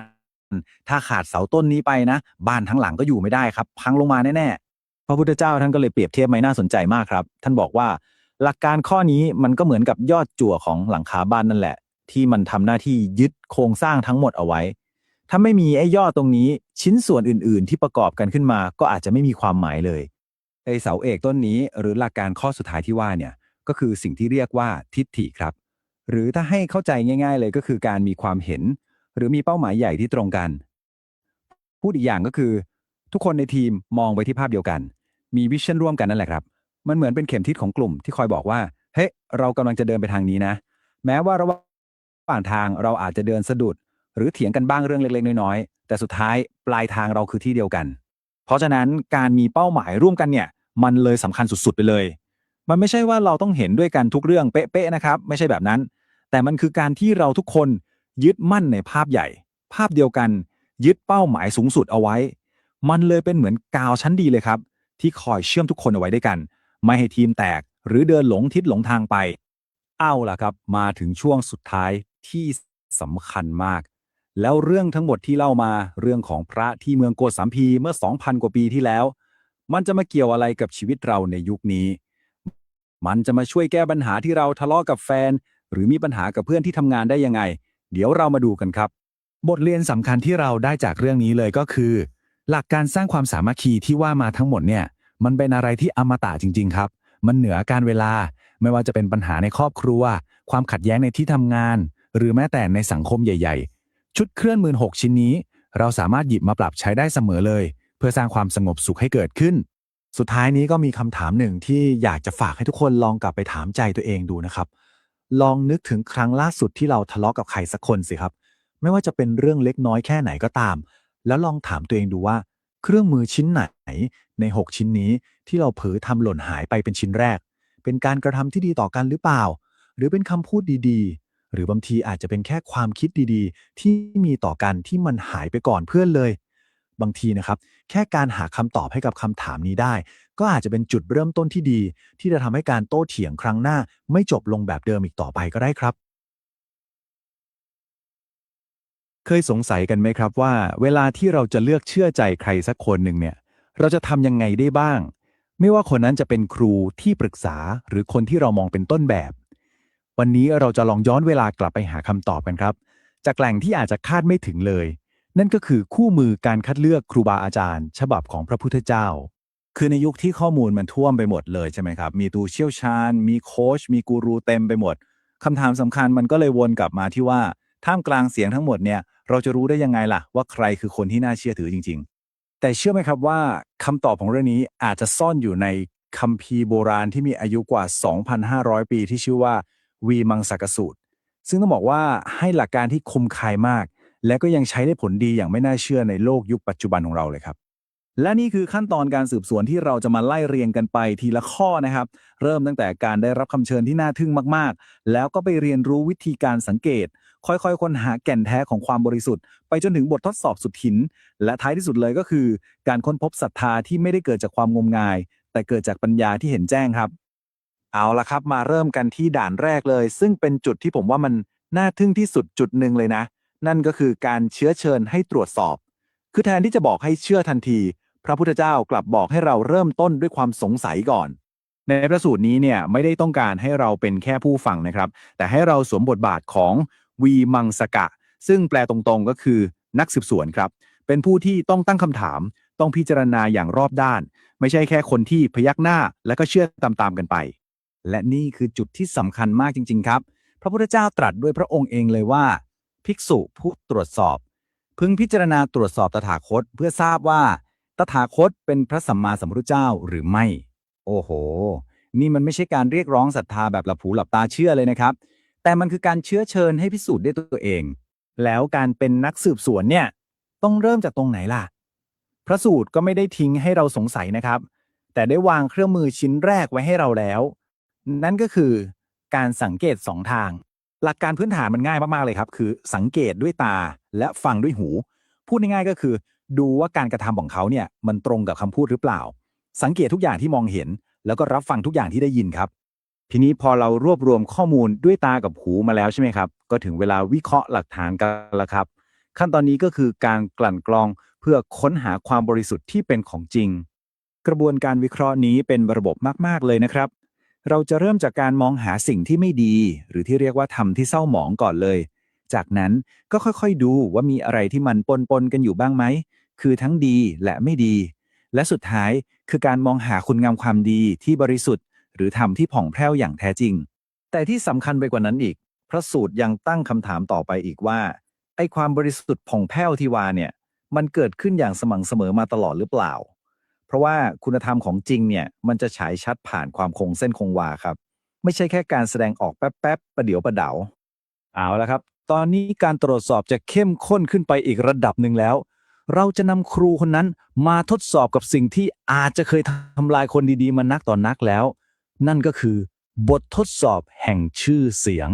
ถ้าขาดเสาต้นนี้ไปนะบ้านทั้งหลังก็อยู่ไม่ได้ครับพังลงมาแน่ๆพระพุทธเจ้าท่านก็เลยเปรียบเทียบไว้น่าสนใจมากครับท่านบอกว่าหลักการข้อนี้มันก็เหมือนกับยอดจั่วของหลังคาบ้านนั่นแหละที่มันทำหน้าที่ยึดโครงสร้างทั้งหมดเอาไว้ถ้าไม่มีไอ้ยอดตรงนี้ชิ้นส่วนอื่นๆที่ประกอบกันขึ้นมาก็อาจจะไม่มีความหมายเลยไอ้เสาเอกต้นนี้หรือหลักการข้อสุดท้ายที่ว่าเนี่ยก็คือสิ่งที่เรียกว่าทิฏฐิครับหรือถ้าให้เข้าใจง่ายๆเลยก็คือการมีความเห็นหรือมีเป้าหมายใหญ่ที่ตรงกันพูดอีกอย่างก็คือทุกคนในทีมมองไปที่ภาพเดียวกันมีวิชั่นร่วมกันนั่นแหละครับมันเหมือนเป็นเข็มทิศของกลุ่มที่คอยบอกว่าเฮ้ยเรากำลังจะเดินไปทางนี้นะแม้ว่าระหว่างทางเราอาจจะเดินสะดุดหรือเถียงกันบ้างเรื่องเล็กๆน้อยๆแต่สุดท้ายปลายทางเราคือที่เดียวกันเพราะฉะนั้นการมีเป้าหมายร่วมกันเนี่ยมันเลยสำคัญสุดๆไปเลยมันไม่ใช่ว่าเราต้องเห็นด้วยกันทุกเรื่องเป๊ะๆนะครับไม่ใช่แบบนั้นแต่มันคือการที่เราทุกคนยึดมั่นในภาพใหญ่ภาพเดียวกันยึดเป้าหมายสูงสุดเอาไว้มันเลยเป็นเหมือนกาวชั้นดีเลยครับที่คอยเชื่อมทุกคนเอาไว้ด้วยกันไม่ให้ทีมแตกหรือเดินหลงทิศหลงทางไปเอาล่ะครับมาถึงช่วงสุดท้าย ที่สำคัญมาก แล้วเรื่องทั้งหมดที่เล่ามาเรื่องของพระที่เมืองโกสัมพีเมื่อ 2,000 กว่าปีที่แล้ว มันจะมาเกี่ยวอะไรกับชีวิตเราในยุคนี้ มันจะมาช่วยแก้ปัญหาที่เราทะเลาะกับแฟน หรือมีปัญหากับเพื่อนที่ทำงานได้ยังไง เดี๋ยวเรามาดูกันครับ บทเรียนสำคัญที่เราได้จากเรื่องนี้เลยก็คือ หลักการสร้างความสามัคคีที่ว่ามาทั้งหมดเนี่ยมันเป็นอะไรที่อมตะจริงๆครับมันเหนือการเวลาไม่ว่าจะเป็นปัญหาในครอบครัวความขัดแย้งในที่ทำงาน หรือแม้แต่ในสังคมใหญ่ๆชุดเครื่องมือ6ชิ้นนี้เราสามารถหยิบมาปรับใช้ได้เสมอเลย เพื่อสร้างความสงบสุขให้เกิดขึ้น สุดท้ายนี้ก็มีคำถามหนึ่งที่อยากจะฝากให้ทุกคนลองกลับไปถามใจตัวเองดูนะครับลองนึกถึงครั้งล่าสุดที่เราทะเลาะกับใครสักคนสิครับไม่ว่าจะเป็นเรื่องเล็กน้อยแค่ไหนก็ตาม แล้วลองถามตัวเองดูว่าเครื่องมือชิ้นไหนใน6ชิ้นนี้ที่เราเผลอทำหล่นหายไปเป็นชิ้นแรกเป็นการกระทำที่ดีต่อกันหรือเปล่าหรือเป็นคำพูดดีๆหรือบางทีอาจจะเป็นแค่ความคิดดีๆที่มีต่อกันที่มันหายไปก่อนเพื่อนเลยบางทีนะครับแค่การหาคำตอบให้กับคำถามนี้ได้ก็อาจจะเป็นจุดเริ่มต้นที่ดีที่จะทำให้การโต้เถียงครั้งหน้าไม่จบลงแบบเดิมอีกต่อไปก็ได้ครับ เคยสงสัยกันไหมครับว่าเวลาที่เราจะเลือกเชื่อใจใครสักคนหนึ่งเนี่ยเราจะทำยังไงได้บ้างไม่ว่าคนนั้นจะเป็นครูที่ปรึกษาหรือคนที่เรามองเป็นต้นแบบวันนี้เราจะลองย้อนเวลากลับไปหาคำตอบกันครับจากแหล่งที่อาจจะคาดไม่ถึงเลยนั่นก็คือคู่มือการคัดเลือกครูบาอาจารย์ฉบับของพระพุทธเจ้าคือในยุคที่ข้อมูลมันท่วมไปหมดเลยใช่ไหมครับมีตัวเชี่ยวชาญมีโค้ชมีกูรูเต็มไปหมดคำถามสำคัญมันก็เลยวนกลับมาที่ว่าท่ามกลางเสียงทั้งหมดเนี่ยเราจะรู้ได้ยังไงล่ะว่าใครคือคนที่น่าเชื่อถือจริงๆแต่เชื่อไหมครับว่าคำตอบของเรื่องนี้อาจจะซ่อนอยู่ในคัมภีร์โบราณที่มีอายุกว่า 2,500 ปีที่ชื่อว่าวีมังสกสูตรซึ่งต้องบอกว่าให้หลักการที่คมคายมากและก็ยังใช้ได้ผลดีอย่างไม่น่าเชื่อในโลกยุคปัจจุบันของเราเลยครับและนี่คือขั้นตอนการสืบสวนที่เราจะมาไล่เรียงกันไปทีละข้อนะครับเริ่มตั้งแต่การได้รับคำเชิญที่น่าทึ่งมากๆแล้วก็ไปเรียนรู้วิธีการสังเกตค่อยๆค้นหาแก่นแท้ของความบริสุทธิ์ไปจนถึงบททดสอบสุดหินและท้ายที่สุดเลยก็คือการค้นพบศรัทธาที่ไม่ได้เกิดจากความงมงายแต่เกิดจากปัญญาที่เห็นแจ้งครับเอาละครับมาเริ่มกันที่ด่านแรกเลยซึ่งเป็นจุดที่ผมว่ามันน่าทึ่งที่สุดจุดหนึ่งเลยนะนั่นก็คือการเชื้อเชิญให้ตรวจสอบคือแทนที่จะบอกให้เชื่อทันทีพระพุทธเจ้ากลับบอกให้เราเริ่มต้นด้วยความสงสัยก่อนในพระสูตรนี้เนี่ยไม่ได้ต้องการให้เราเป็นแค่ผู้ฟังนะครับแต่ให้เราสวมบทบาทของวีมังสกะซึ่งแปลตรงๆก็คือนักสืบสวนครับเป็นผู้ที่ต้องตั้งคำถามต้องพิจารณาอย่างรอบด้านไม่ใช่แค่คนที่พยักหน้าและก็เชื่อตามๆกันไปและนี่คือจุดที่สำคัญมากจริงๆครับพระพุทธเจ้าตรัสด้วยพระองค์เองเลยว่าภิกษุผู้ตรวจสอบพึงพิจารณาตรวจสอบตถาคตเพื่อทราบว่าตถาคตเป็นพระสัมมาสัมพุทธเจ้าหรือไม่โอ้โหนี่มันไม่ใช่การเรียกร้องศรัทธาแบบหลับหูหลับตาเชื่อเลยนะครับแต่มันคือการเชื้อเชิญให้พิสูจน์ด้วยตัวเองแล้วการเป็นนักสืบสวนเนี่ยต้องเริ่มจากตรงไหนล่ะพระสูตรก็ไม่ได้ทิ้งให้เราสงสัยนะครับแต่ได้วางเครื่องมือชิ้นแรกไว้ให้เราแล้วนั่นก็คือการสังเกต2ทางหลักการพื้นฐานมันง่ายมากๆเลยครับคือสังเกตด้วยตาและฟังด้วยหูพูดง่ายๆก็คือดูว่าการกระทำของเขาเนี่ยมันตรงกับคำพูดหรือเปล่าสังเกตทุกอย่างที่มองเห็นแล้วก็รับฟังทุกอย่างที่ได้ยินครับทีนี้พอเรารวบรวมข้อมูลด้วยตากับหูมาแล้วใช่ไหมครับก็ถึงเวลาวิเคราะห์หลักฐานกันแล้วครับขั้นตอนนี้ก็คือการกลั่นกรองเพื่อค้นหาความบริสุทธิ์ที่เป็นของจริงกระบวนการวิเคราะห์นี้เป็นระบบมากๆเลยนะครับเราจะเริ่มจากการมองหาสิ่งที่ไม่ดีหรือที่เรียกว่าธรรมที่เศร้าหมองก่อนเลยจากนั้นก็ค่อยๆดูว่ามีอะไรที่มันปนกันอยู่บ้างไหมคือทั้งดีและไม่ดีและสุดท้ายคือการมองหาคุณงามความดีที่บริสุทธิ์หรือธรรมที่ผ่องแผ้วอย่างแท้จริงแต่ที่สำคัญไปกว่านั้นอีกพระสูตรยังตั้งคำถามต่อไปอีกว่าไอ้ความบริสุทธิ์ผ่องแผ้วที่ว่าเนี่ยมันเกิดขึ้นอย่างสม่ำเสมอมาตลอดหรือเปล่าเพราะว่าคุณธรรมของจริงเนี่ยมันจะฉายชัดผ่านความคงเส้นคงวาครับไม่ใช่แค่การแสดงออกแป๊บๆประเดี๋ยวประเดาเอาละครับตอนนี้การตรวจสอบจะเข้มข้นขึ้นไปอีกระดับหนึ่งแล้วเราจะนำครูคนนั้นมาทดสอบกับสิ่งที่อาจจะเคยทำลายคนดีๆมานักต่อนนักแล้วนั่นก็คือบททดสอบแห่งชื่อเสียง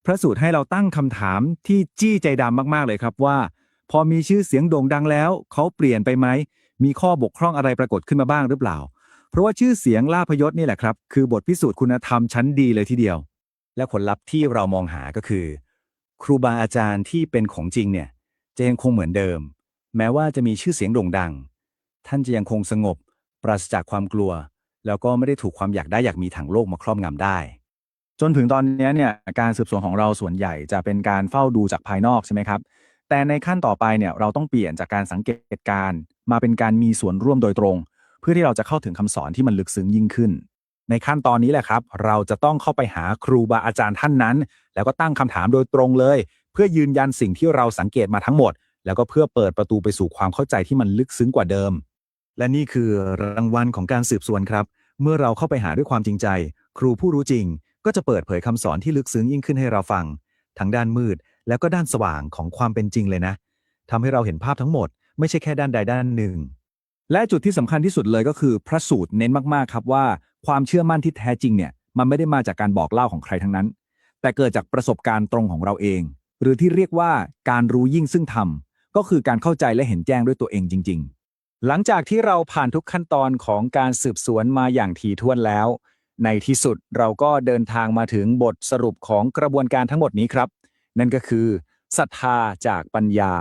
พระสูตรให้เราตั้งคำถามที่จี้ใจดำมากๆเลยครับว่าพอมีชื่อเสียงโด่งดังแล้วเขาเปลี่ยนไปไหมมีข้อบกพร่องอะไรปรากฏขึ้นมาบ้างหรือเปล่าเพราะว่าชื่อเสียงลาภยศนี่แหละครับคือบทพิสูจน์คุณธรรมชั้นดีเลยทีเดียวและผลลัพธ์ที่เรามองหาก็คือ ครูบาอาจารย์ที่เป็นของจริงเนี่ยจะยังคงเหมือนเดิม แม้ว่าจะมีชื่อเสียงโด่งดัง ท่านจะยังคงสงบปราศจากความกลัว แล้วก็ไม่ได้ถูกความอยากได้อยากมีทางโลกมาครอบงำได้ จนถึงตอนนี้เนี่ยการสืบสวนของเราส่วนใหญ่จะเป็นการเฝ้าดูจากภายนอกใช่ไหมครับแต่ในขั้นต่อไปเนี่ยเราต้องเปลี่ยนจากการสังเกตการณ์มาเป็นการมีส่วนร่วมโดยตรง เพื่อที่เราจะเข้าถึงคำสอนที่มันลึกซึ้งยิ่งขึ้น ในขั้นตอนนี้แหละครับเราจะต้องเข้าไปหาครูบาอาจารย์ท่านนั้น แล้วก็ตั้งคำถามโดยตรงเลย เพื่อยืนยันสิ่งที่เราสังเกตมาทั้งหมด แล้วก็เพื่อเปิดประตูไปสู่ความเข้าใจที่มันลึกซึ้งกว่าเดิม และนี่คือรางวัลของการสืบสวนครับเมื่อเราเข้าไปหาด้วยความจริงใจ ครูผู้รู้จริงก็จะเปิดเผยคำสอนที่ลึกซึ้งยิ่งขึ้นให้เราฟังทั้งด้านมืดแล้วก็ด้านสว่างของความเป็นจริงเลยนะทำให้เราเห็นภาพทั้งหมดไม่ใช่แค่ด้านใดด้านหนึ่งและจุดที่สำคัญที่สุดเลยก็คือพระสูตรเน้นมากๆครับว่าความเชื่อมั่นที่แท้จริงเนี่ยมันไม่ได้มาจากการบอกเล่าของใครทั้งนั้นแต่เกิดจากประสบการณ์ตรงของเราเองหรือที่เรียกว่าการรู้ยิ่งซึ่งธรรมก็คือการเข้าใจและเห็นแจ้งด้วยตัวเองจริงๆหลังจากที่เราผ่านทุกขั้นตอนของการสืบสวนมาอย่างถี่ถ้วนแล้วในที่สุดเราก็เดินทางมาถึงบทสรุปของกระบวนการทั้งหมดนี้ครับนั่นก็คือศรัทธาจากปัญญา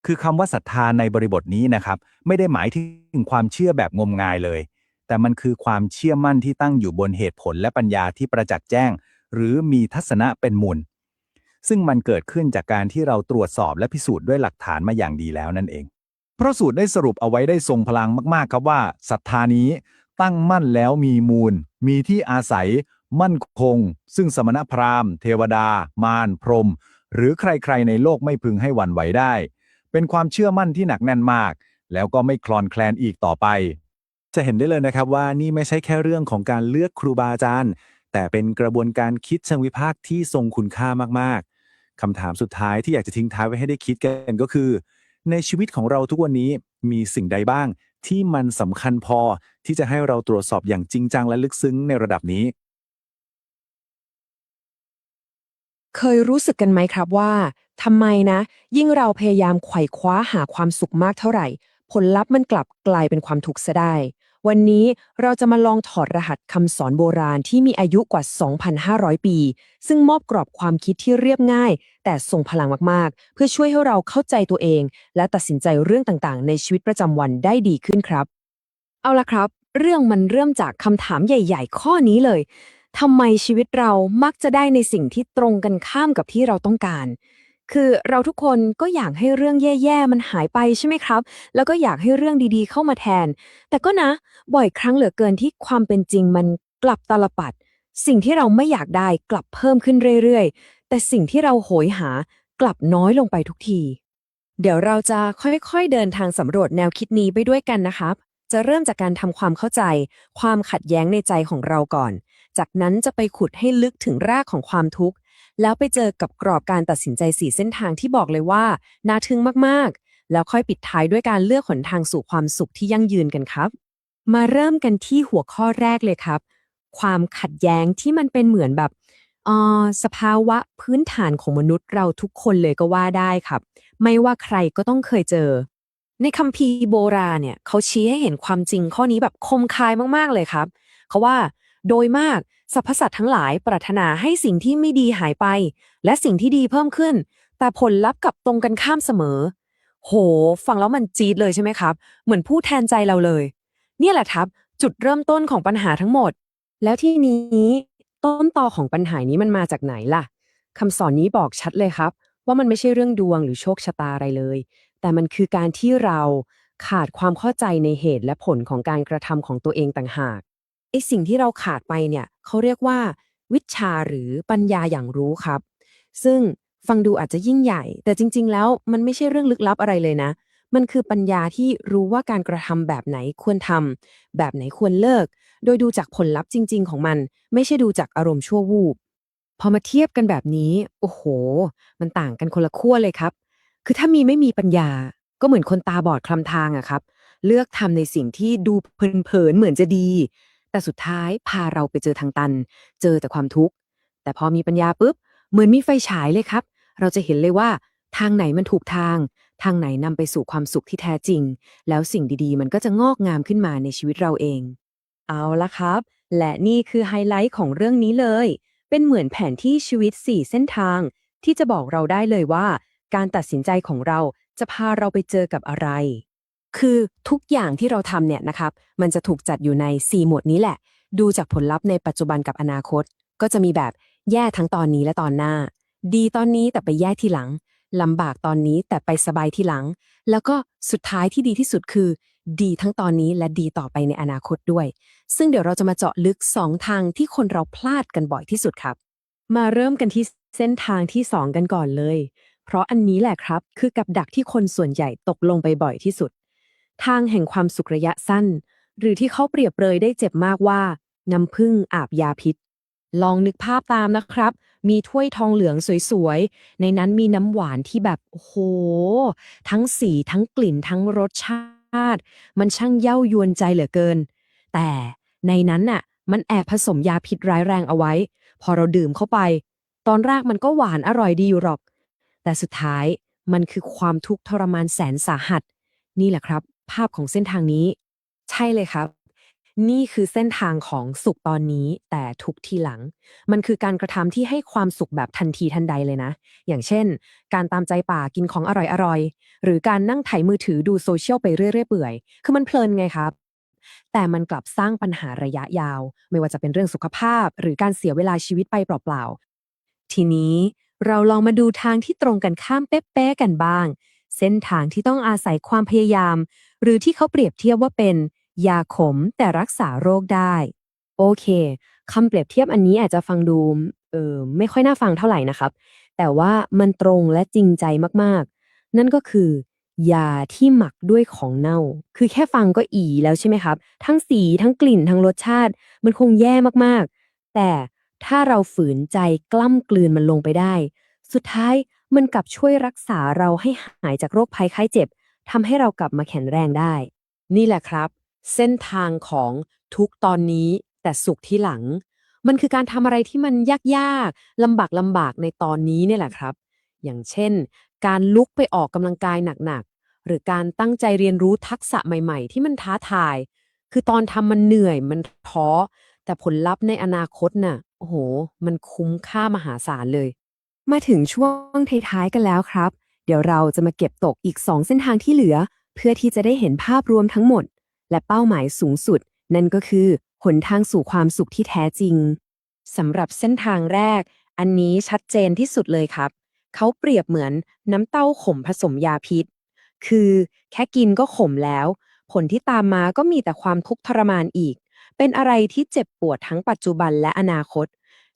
คือคำว่าศรัทธาในบริบทนี้นะครับไม่ได้หมายถึงความเชื่อแบบงมงายเลยแต่มันคือความเชื่อมั่นที่ตั้งอยู่บนเหตุผลและปัญญาที่ประจักษ์แจ้งหรือมีทัศนะเป็นมูลซึ่งมันเกิดขึ้นจากการที่เราตรวจสอบและพิสูจน์ด้วยหลักฐานมาอย่างดีแล้วนั่นเองพระสูตรได้สรุปเอาไว้ได้ทรงพลังมากๆครับว่าศรัทธานี้ตั้งมั่นแล้วมีมูลมีที่อาศัยมั่นคงซึ่งสมณพราหมณ์เทวดามารพรหมหรือใครๆในโลกไม่พึงให้หวั่นไหวได้เป็นความเชื่อมั่นที่หนักแน่นมากแล้วก็ไม่คลอนแคลนอีกต่อไปจะเห็นได้เลยนะครับว่านี่ไม่ใช่แค่เรื่องของการเลือกครูบาอาจารย์แต่เป็นกระบวนการคิดเชิงวิพากษ์ที่ทรงคุณค่ามากๆคำถามสุดท้ายที่อยากจะทิ้งท้ายไว้ให้ได้คิดกันก็คือในชีวิตของเราทุกวันนี้มีสิ่งใดบ้างที่มันสำคัญพอที่จะให้เราตรวจสอบอย่างจริงจังและลึกซึ้งในระดับนี้ เคยรู้สึกกันไหมครับว่าทำไมนะยิ่งเราพยายามไขว่คว้าหาความสุขมากเท่าไหร่ผลลัพธ์มันกลับกลายเป็นความทุกข์ซะได้วันนี้เราจะมาลองถอดรหัสคำสอนโบราณที่มีอายุกว่า 2,500 ปีซึ่งมอบกรอบความคิดที่เรียบง่ายแต่ทรงพลังมากๆเพื่อช่วยให้เราเข้าใจตัวเองและตัดสินใจเรื่องต่างๆในชีวิตประจำวันได้ดีขึ้นครับเอาละครับเรื่องมันเริ่มจากคำถามใหญ่ๆข้อนี้เลย ทำไมชีวิตเรามักจะได้ในสิ่งที่ตรงกันข้ามกับที่เราต้องการ คือเราทุกคนก็อยากให้เรื่องแย่ๆมันหายไปใช่ไหมครับ แล้วก็อยากให้เรื่องดีๆเข้ามาแทน แต่ก็นะบ่อยครั้งเหลือเกินที่ความเป็นจริงมันกลับตาลปัด สิ่งที่เราไม่อยากได้กลับเพิ่มขึ้นเรื่อยๆ แต่สิ่งที่เราโหยหากลับน้อยลงไปทุกที เดี๋ยวเราจะค่อยๆเดินทางสำรวจแนวคิดนี้ไปด้วยกันนะครับ จะเริ่มจากการทำความเข้าใจความขัดแย้งในใจของเราก่อน จากนั้นจะไปขุดให้ลึกถึงรากของความทุกข์ แล้วไปเจอกับกรอบการตัดสินใจ4เส้นทางที่บอกเลยว่าน่าทึ่งมากๆ แล้วค่อยปิดท้ายด้วยการเลือกหนทางสู่ความสุขที่ยั่งยืนกันครับ มาเริ่มกันที่หัวข้อแรกเลยครับ ความขัดแย้งที่มันเป็นเหมือนแบบสภาวะพื้นฐานของมนุษย์เราทุกคนเลยก็ว่าได้ครับ ไม่ว่าใครก็ต้องเคยเจอ ในคัมภีร์โบราณเนี่ยเขาชี้ให้เห็นความจริงข้อนี้แบบคมคายมากๆเลยครับเขาว่าโดยมากสรรพสัตว์ทั้งหลายปรารถนาให้สิ่งที่ไม่ดีหายไป และสิ่งที่ดีเพิ่มขึ้น แต่ผลลัพธ์กลับตรงกันข้ามเสมอโหฟังแล้วมันจี๊ดเลยใช่ไหมครับเหมือนพูดแทนใจเราเลยเนี่ยแหละครับจุดเริ่มต้นของปัญหาทั้งหมด แล้วที่นี้ต้นตอของปัญหานี้มันมาจากไหนล่ะคำสอนนี้บอกชัดเลยครับว่ามันไม่ใช่เรื่องดวงหรือโชคชะตาอะไรเลย แต่มันคือการที่เราขาดความเข้าใจในเหตุและผลของการกระทำของตัวเองต่างหากไอ้สิ่งที่เราขาดไปเนี่ยเขาเรียกว่าวิชาหรือปัญญาอย่างรู้ครับซึ่งฟังดูอาจจะยิ่งใหญ่แต่จริงๆแล้วมันไม่ใช่เรื่องลึกลับอะไรเลยนะมันคือปัญญาที่รู้ว่าการกระทำแบบไหนควรทำแบบไหนควรเลิกโดยดูจากผลลัพธ์จริงๆของมันไม่ใช่ดูจากอารมณ์ชั่ววูบพอมาเทียบกันแบบนี้โอ้โหมันต่างกันคนละขั้วเลยครับ คือถ้าไม่มีปัญญาก็เหมือนคนตาบอดคลำทางอะครับเลือกทำในสิ่งที่ดูเพลินๆเหมือนจะดีแต่สุดท้ายพาเราไปเจอทางตันเจอแต่ความทุกข์แต่พอมีปัญญาปุ๊บเหมือนมีไฟฉายเลยครับเราจะเห็นเลยว่าทางไหนมันถูกทางทางไหนนำไปสู่ความสุขที่แท้จริงแล้วสิ่งดีๆมันก็จะงอกงามขึ้นมาในชีวิตเราเองเอาละครับและนี่คือไฮไลท์ของเรื่องนี้เลยเป็นเหมือนแผนที่ชีวิต4เส้นทาง ที่จะบอกเราได้เลยว่าการตัดสินใจของเราจะพาเราไปเจอกับอะไร คือทุกอย่างที่เราทำเนี่ยนะครับมันจะถูกจัดอยู่ใน4หมวดนี้แหละดูจากผลลัพธ์ในปัจจุบันกับอนาคตก็จะมีแบบแย่ทั้งตอนนี้และตอนหน้าดีตอนนี้แต่ไปแย่ทีหลังลำบากตอนนี้แต่ไปสบายทีหลังแล้วก็สุดท้ายที่ดีที่สุดคือดีทั้งตอนนี้และดีต่อไปในอนาคตด้วยซึ่งเดี๋ยวเราจะมาเจาะลึก2ทางที่คนเราพลาดกันบ่อยที่สุดครับมาเริ่มกันที่เส้นทางที่2กันก่อนเลยเพราะอันนี้แหละครับคือกับดักที่คนส่วนใหญ่ตกลงไปบ่อยที่สุด ทางแห่งความสุขระยะสั้น หรือที่เขาเปรียบเปรยได้เจ็บมากว่าน้ำผึ้งอาบยาพิษ ลองนึกภาพตามนะครับ มีถ้วยทองเหลืองสวยๆ ในนั้นมีน้ำหวานที่แบบโอ้โห ทั้งสีทั้งกลิ่นทั้งรสชาติ มันช่างเย้ายวนใจเหลือเกิน แต่ในนั้นน่ะมันแอบผสมยาพิษร้ายแรงเอาไว้ พอเราดื่มเข้าไป ตอนแรกมันก็หวานอร่อยดีอยู่หรอก แต่สุดท้ายมันคือความทุกข์ทรมานแสนสาหัส นี่แหละครับภาพของเส้นทางนี้ใช่เลยครับนี่คือเส้นทางของสุขตอนนี้แต่ทุกข์ทีหลังมันคือการกระทำที่ให้ความสุขแบบทันทีทันใดเลยนะอย่างเช่นการตามใจป่ากินของอร่อยๆหรือการนั่งไถมือถือดูโซเชียลไปเรื่อยๆเปื่อยคือมันเพลินไงครับแต่มันกลับสร้างปัญหาระยะยาวไม่ว่าจะเป็นเรื่องสุขภาพหรือการเสียเวลาชีวิตไปเปล่าๆทีนี้เราลองมาดูทางที่ตรงกันข้ามเป๊ะๆกันบ้าง เส้นทางที่ต้องอาศัยความพยายามหรือที่เขาเปรียบเทียบว่าเป็นยาขมแต่รักษาโรคได้โอเคคำเปรียบเทียบอันนี้อาจจะฟังดูไม่ค่อยน่าฟังเท่าไหร่นะครับแต่ว่ามันตรงและจริงใจมากๆนั่นก็คือยาที่หมักด้วยของเน่าคือแค่ฟังก็อีแล้วใช่ไหมครับทั้งสีทั้งกลิ่นทั้งรสชาติมันคงแย่มากๆแต่ถ้าเราฝืนใจกล้ำกลืนมันลงไปได้สุดท้าย มันกลับช่วยรักษาเราให้หายจากโรคภัยไข้เจ็บทำให้เรากลับมาแข็งแรงได้ นี่แหละครับเส้นทางของทุกตอนนี้แต่สุขที่หลัง มันคือการทำอะไรที่มันยากๆลำบากในตอนนี้เนี่ยแหละครับ อย่างเช่นการลุกไปออกกำลังกายหนักๆหรือการตั้งใจเรียนรู้ทักษะใหม่ๆที่มันท้าทาย คือตอนทำมันเหนื่อยมันท้อแต่ผลลัพธ์ในอนาคตน่ะโอ้โหมันคุ้มค่ามหาศาลเลย มาถึงช่วงท้ายๆกันแล้วครับ เดี๋ยวเราจะมาเก็บตกอีก2เส้นทางที่เหลือ เพื่อที่จะได้เห็นภาพรวมทั้งหมด และเป้าหมายสูงสุด นั่นก็คือหนทางสู่ความสุขที่แท้จริงสำหรับเส้นทางแรก อันนี้ชัดเจนที่สุดเลยครับ เขาเปรียบเหมือนน้ำเต้าขมผสมยาพิษ คือแค่กินก็ขมแล้ว ผลที่ตามมาก็มีแต่ความทุกข์ทรมานอีก เป็นอะไรที่เจ็บปวดทั้งปัจจุบันและอนาคต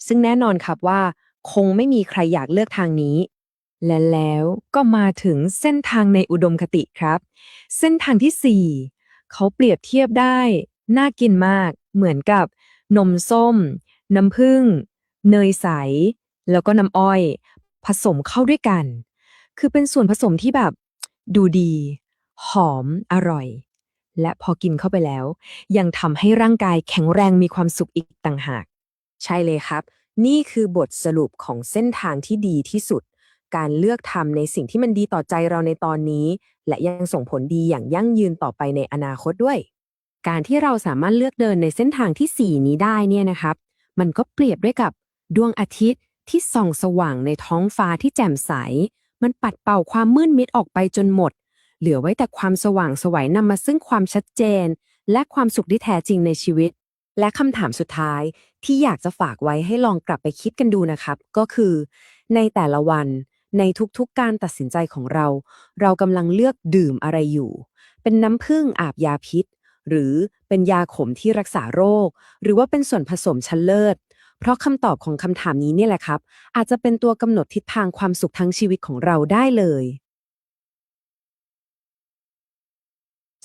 ซึ่งแน่นอนครับว่าคงไม่มีใครอยากเลือกทางนี้ และแล้วก็มาถึงเส้นทางในอุดมคติครับ เส้นทางที่ 4เขาเปรียบเทียบได้น่ากินมากเหมือนกับนมส้มน้ำผึ้งเนยใสแล้วก็น้ำอ้อยผสมเข้าด้วยกัน คือเป็นส่วนผสมที่แบบดูดีหอมอร่อย และพอกินเข้าไปแล้ว ยังทำให้ร่างกายแข็งแรงมีความสุขอีกต่างหาก ใช่เลยครับ นี่คือบทสรุปของเส้นทางที่ดีที่สุด การเลือกทำในสิ่งที่มันดีต่อใจเราในตอนนี้ และยังส่งผลดีอย่างยั่งยืนต่อไปในอนาคตด้วย การที่เราสามารถเลือกเดินในเส้นทางที่ 4 นี้ได้เนี่ยนะครับ มันก็เปรียบด้วยกับดวงอาทิตย์ที่ส่องสว่างในท้องฟ้าที่แจ่มใส มันปัดเป่าความมืดมิดออกไปจนหมด เหลือไว้แต่ความสว่างไสวนำมาซึ่งความชัดเจน และความสุขที่แท้จริงในชีวิต และคำถามสุดท้ายที่อยากจะฝากไว้ให้ลองกลับไปคิดกันดูนะครับ ก็คือในแต่ละวันในทุกๆการตัดสินใจของเรา เรากำลังเลือกดื่มอะไรอยู่ เป็นน้ำผึ้งอาบยาพิษ หรือเป็นยาขมที่รักษาโรค หรือว่าเป็นส่วนผสมชั้นเลิศ เพราะคำตอบของคำถามนี้เนี่ยแหละครับ อาจจะเป็นตัวกำหนดทิศทางความสุขทั้งชีวิตของเราได้เลย